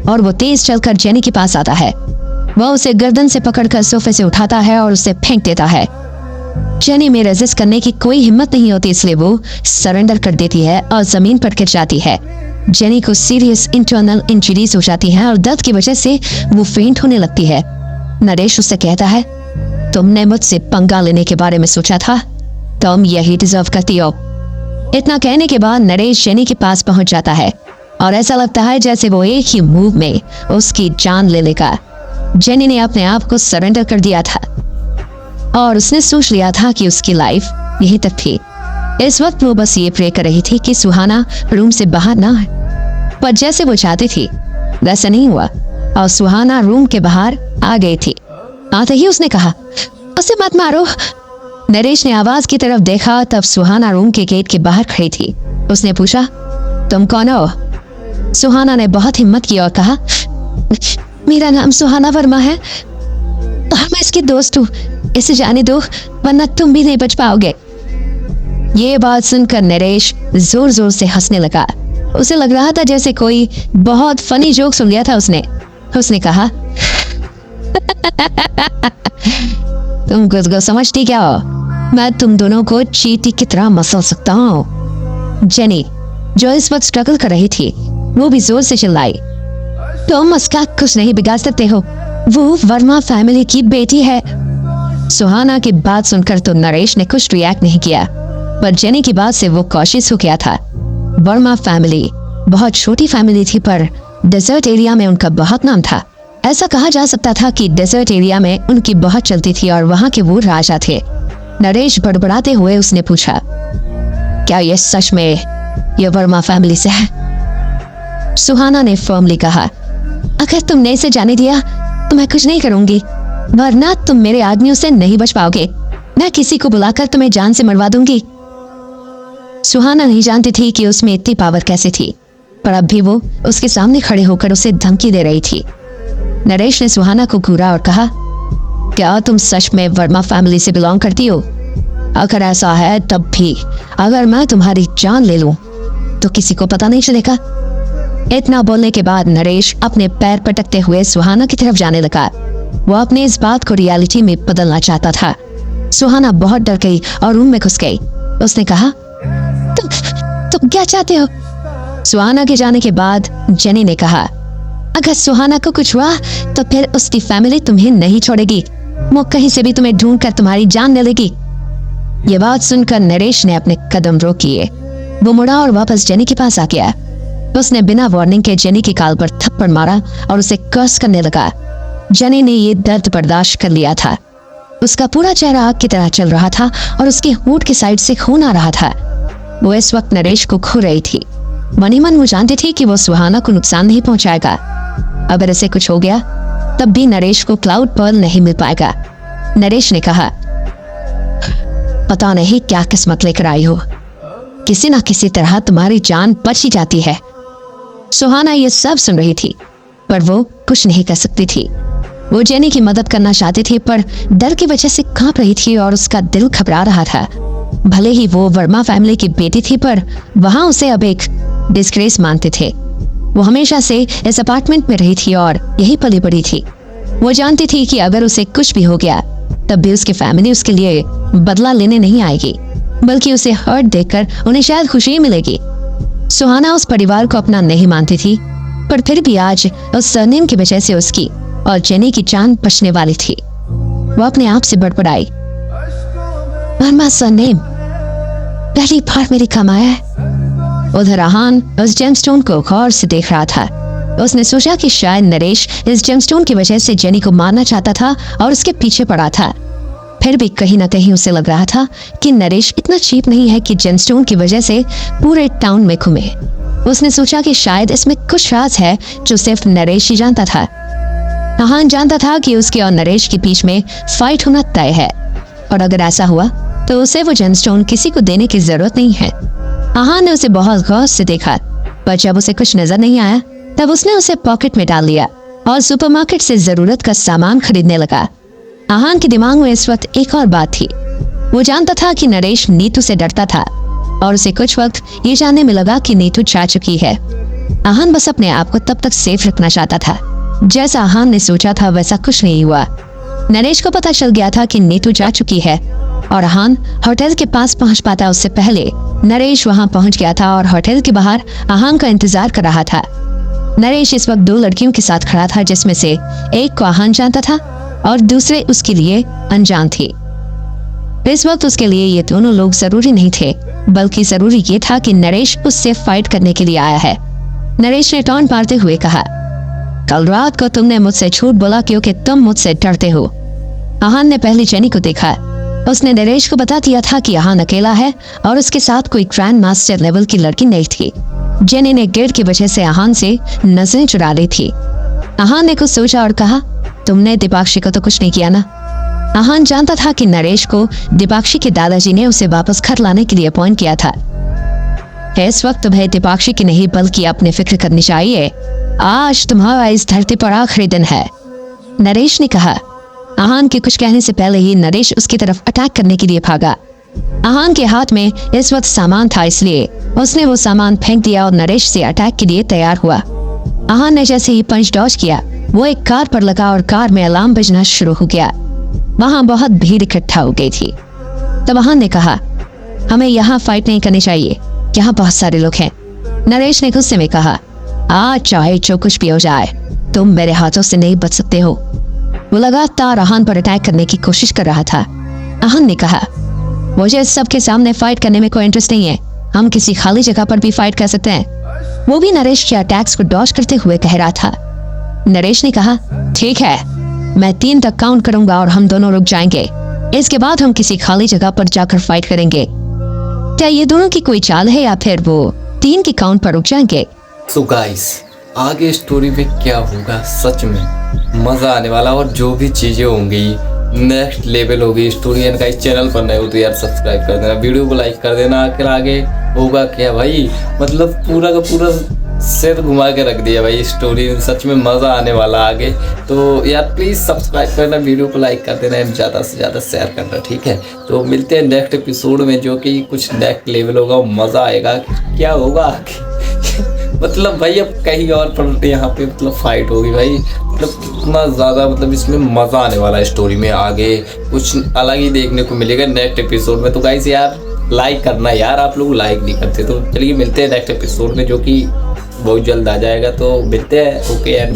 और वो तेज चलकर जेनी के पास आता है। वह उसे गर्दन से पकड़कर सोफे से उठाता है और उसे फेंक देता है। जेनी में रेजिस्ट करने की कोई हिम्मत नहीं होती, इसलिए वो सरेंडर कर देती है और जमीन पर गिर जाती है। जेनी को सीरियस इंटरनल इंजरीज हो जाती है और दर्द की वजह से वो फेंट होने लगती है। नरेश उससे कहता है, तुमने मुझसे पंगा लेने के बारे में सोचा था, तुम यही डिजर्व करती हो। इतना कहने के बाद नरेश जेनी के पास पहुंच जाता है और ऐसा लगता है जैसे वो एक ही मूव में उसकी जान ले लेगा। जेनी ने अपने आप को सरेंडर कर दिया था और उसने सोच लिया था कि उसकी लाइफ यहीं तक थी। इस वक्त वो बस ये प्रे कर रही थी कि सुहाना रूम से बाहर ना आए, पर जैसे वो चाहती थी वैसा नहीं हुआ और सुहाना रूम के बाहर आ गई थी। आते ही उसने कहा, उसे मत मारो। नरेश ने आवाज की तरफ देखा तब सुहाना रूम के गेट के बाहर खड़ी थी। उसने पूछा, तुम कौन हो? सुहाना ने बहुत हिम्मत की और कहा, मेरा नाम सुहाना वर्मा है और मैं इसकी दोस्त हूँ। इसे जाने दो वरना तुम भी नहीं बच पाओगे। ये बात सुनकर नरेश जोर जोर से हंसने लगा। उसे लग रहा था जैसे कोई बहुत फनी जोक सुन लिया था उसने कहा, तुम खुद को समझती क्या हो? मैं तुम दोनों को चींटी की तरह मसल सकता हूँ। जेनी जो इस वक्त स्ट्रगल कर रही थी वो भी जोर से चिल्लाई, तुम उसका कुछ नहीं बिगाड़ सकते हो, वो वर्मा फैमिली की बेटी है। सुहाना की बात सुनकर तो नरेश ने कुछ रिएक्ट नहीं किया, पर जेनी की बात से वो कॉशियस हो गया था। वर्मा फैमिली बहुत छोटी फैमिली थी पर डेजर्ट एरिया में उनका बहुत नाम था। ऐसा कहा जा सकता था कि डेजर्ट एरिया में उनकी बहुत चलती थी और वहां के वो राजा थे। नरेश बड़बड़ाते हुए उसने पूछा, क्या ये सच में ये वर्मा फैमिली से है? सुहाना ने फर्मली कहा, अगर तुमने इसे जाने दिया तो मैं कुछ नहीं करूंगी, वरना तुम मेरे आदमियों से नहीं बच पाओगे। मैं किसी को बुलाकर तुम्हें जान से मरवा दूंगी। सुहाना नहीं जानती थी कि उसमें इतनी पावर कैसे थी, पर अब भी वो उसके सामने खड़े होकर उसे धमकी दे रही थी। नरेश ने सुहाना को घूरा और कहा, क्या तुम सच में वर्मा फैमिली से बिलोंग करती हो? अगर ऐसा है तब भी अगर मैं तुम्हारी जान ले लूं तो किसी को पता नहीं चलेगा। इतना बोलने के बाद नरेश अपने पैर पटकते हुए सुहाना की तरफ जाने लगा। वो अपने इस बात को रियलिटी में बदलना चाहता था। सुहाना बहुत डर गई और रूम में घुस गई। उसने कहा, तुम क्या चाहते हो? सुहाना के जाने के बाद जेनी ने कहा, अगर सुहाना को कुछ हुआ तो फिर उसकी फैमिली तुम्हें नहीं छोड़ेगी। वो कहीं से भी तुम्हें ढूंढकर तुम्हारी जान ले लेगी। ये बात सुनकर नरेश ने अपने कदम रोकिए। वो मुड़ा और वापस जेनी के पास आ गया। उसने बिना वार्निंग के जेनी के गाल पर थप्पड़ मारा और उसे कर्स करने लगा। जेनी ने ये दर्द बर्दाश्त कर लिया था। उसका पूरा चेहरा आग की तरह चल रहा था और उसके होंठ की साइड से खून आ रहा था। वो इस वक्त नरेश को खो रही थी। मनी मन वो जानती थी कि वो सुहाना को नुकसान नहीं पहुंचाएगा। अगर इसे कुछ हो गया तब भी नरेश को क्लाउड पर्ल नहीं मिल पाएगा। नरेश ने कहा, पता नहीं क्या किस्मत लेकर आई हो, किसी ना किसी तरह तुम्हारी जान बच ही जाती है। सुहाना ये सब सुन रही थी पर वो कुछ नहीं कर सकती थी। वो जेनी की मदद करना चाहती थी पर डर की वजह से कांप रही थी और उसका दिल घबरा रहा था। भले ही वो वर्मा फैमिली की बेटी थी पर वहां उसे अब एक डिस्ग्रेस मानते थे। वो हमेशा से इस अपार्टमेंट में रही थी और यही पली बड़ी थी। वो जानती थी कि अगर उसे कुछ भी हो गया तब भी उसकी फैमिली उसके लिए बदला लेने नहीं आएगी, बल्कि उसे हर्ट देखकर उन्हें शायद खुशी मिलेगी। सुहाना उस परिवार को अपना नहीं मानती थी पर फिर भी आज उस सरनेम की वजह से उसकी और जेनी की जान बचने वाली थी। वो अपने आप से बड़बड़ाई, वर्मा सरनेम पहली बार मेरी कमाया है। उधर आहान उस जेमस्टोन को गौर से देख रहा था। उसने सोचा कि शायद नरेश इस जेमस्टोन की वजह से जेनी को मारना चाहता था और उसके पीछे पड़ा था। फिर भी कहीं ना कहीं उसे लग रहा था कि नरेश इतना चीप नहीं है कि जेमस्टोन की वजह से पूरे टाउन में घूमे। उसने सोचा कि शायद इसमें कुछ राज है जो सिर्फ नरेश ही जानता था। आहान जानता था कि उसके और नरेश के बीच में फाइट होना तय है और अगर ऐसा हुआ तो उसे वो जेमस्टोन किसी को देने की जरूरत नहीं है। आहान ने उसे बहुत गौर से देखा पर जब उसे कुछ नजर नहीं आया तब उसने उसे पॉकेट में डाल लिया और सुपरमार्केट से जरूरत का सामान खरीदने लगा। आहान के दिमाग में इस वक्त एक और बात थी। वो जानता था कि नरेश नीतू से डरता था और उसे कुछ वक्त ये जानने में लगा कि नीतू जा चुकी है। आहान बस अपने आप को तब तक सेफ रखना चाहता था। जैसा आहान ने सोचा था वैसा कुछ नहीं हुआ। नरेश को पता चल गया था कि नीतू जा चुकी है और आहान होटल के पास पहुंच पाता उससे पहले नरेश वहां पहुंच गया था और होटल के बाहर आहान का इंतजार कर रहा था। नरेश इस वक्त दो लड़कियों के साथ खड़ा था जिसमें से एक को आहान जानता था और दूसरे उसके लिए अनजान थी। इस वक्त उसके लिए ये दोनों लोग जरूरी नहीं थे, बल्कि जरूरी ये था कि नरेश उससे फाइट करने के लिए आया है। नरेश ने टॉन्ट मारते हुए कहा, कल रात को तुमने मुझसे झूठ बोला क्योंकि तुम मुझसे डरते हो। आहान ने पहले जेनी को देखा। उसने नरेश को बता दिया था कि आहान अकेला है और उसके साथ कोई ग्रैंड मास्टर लेवल की लड़की नहीं थी। जेनी ने गिर की वजह से आहान से नजरें चुरा ली थी। आहान ने कुछ सोचा और कहा, तुमने दीपाक्षी को तो कुछ नहीं किया ना? आहान जानता था कि नरेश को दीपाक्षी के दादाजी ने उसे वापस घर लाने के लिए अपॉइंट किया था। इस वक्त तुम्हें दीपाक्षी की नहीं बल्कि अपने फिक्र करनी चाहिए। आज तुम्हारा इस धरती पर आखिरी दिन है, नरेश ने कहा। आहान के कुछ कहने से पहले ही नरेश उसकी तरफ अटैक करने के लिए भागा। आहान के हाथ में इस वक्त सामान था, इसलिए उसने वो सामान फेंक दिया और नरेश से अटैक के लिए तैयार हुआ। आहान ने जैसे ही पंच डॉज किया वो एक कार पर लगा और कार में अलार्म बजना शुरू हो गया। वहां बहुत भीड़ इकट्ठा हो गई थी। तब आहान ने कहा, हमें यहाँ फाइट नहीं करनी चाहिए, यहाँ बहुत सारे लोग हैं। नरेश ने गुस्से में कहा, आज चाहे जो कुछ भी हो जाए तुम मेरे हाथों से नहीं बच सकते हो। वो लगातार आहान पर अटैक करने की कोशिश कर रहा था। आहान ने कहा, मुझे सबके सामने फाइट करने में कोई इंटरेस्ट नहीं है, हम किसी खाली जगह पर भी फाइट कर सकते हैं। वो भी नरेश के अटैक्स को डॉज करते हुए कह रहा था। नरेश ने कहा, ठीक है, मैं 3 तक काउंट करूंगा और हम दोनों रुक जाएंगे। इसके बाद हम किसी खाली जगह पर जाकर फाइट करेंगे। क्या ये दोनों की कोई चाल है या फिर वो 3 के काउंट पर रुक जाएंगे? सो गाइस, आगे स्टोरी में क्या होगा सच में मजा आने वाला और जो भी चीजें होंगी नेक्स्ट लेवल होगी स्टोरी। एंड गाइस, चैनल पर नए हो तो यार सब्सक्राइब कर देना, वीडियो को लाइक कर देना। आखिर आगे होगा क्या भाई, मतलब पूरा का पूरा सिर घुमा के रख दिया भाई स्टोरी। सच में मजा आने वाला आगे। तो यार प्लीज सब्सक्राइब करना, वीडियो को लाइक कर देना एंड ज्यादा से ज्यादा शेयर करना, ठीक है। तो मिलते हैं नेक्स्ट एपिसोड में जो कि कुछ नेक्स्ट लेवल होगा, मजा आएगा। क्या होगा आगे मतलब भाई अब कहीं और पर यहाँ पे मतलब फाइट होगी भाई, मतलब इतना ज़्यादा, मतलब इसमें मज़ा आने वाला है। स्टोरी में आगे कुछ अलग ही देखने को मिलेगा नेक्स्ट एपिसोड में। तो गाइस यार लाइक करना यार, आप लोग लाइक नहीं करते। तो चलिए मिलते हैं नेक्स्ट एपिसोड में जो कि बहुत जल्द आ जाएगा। तो मिलते हैं, ओके एंड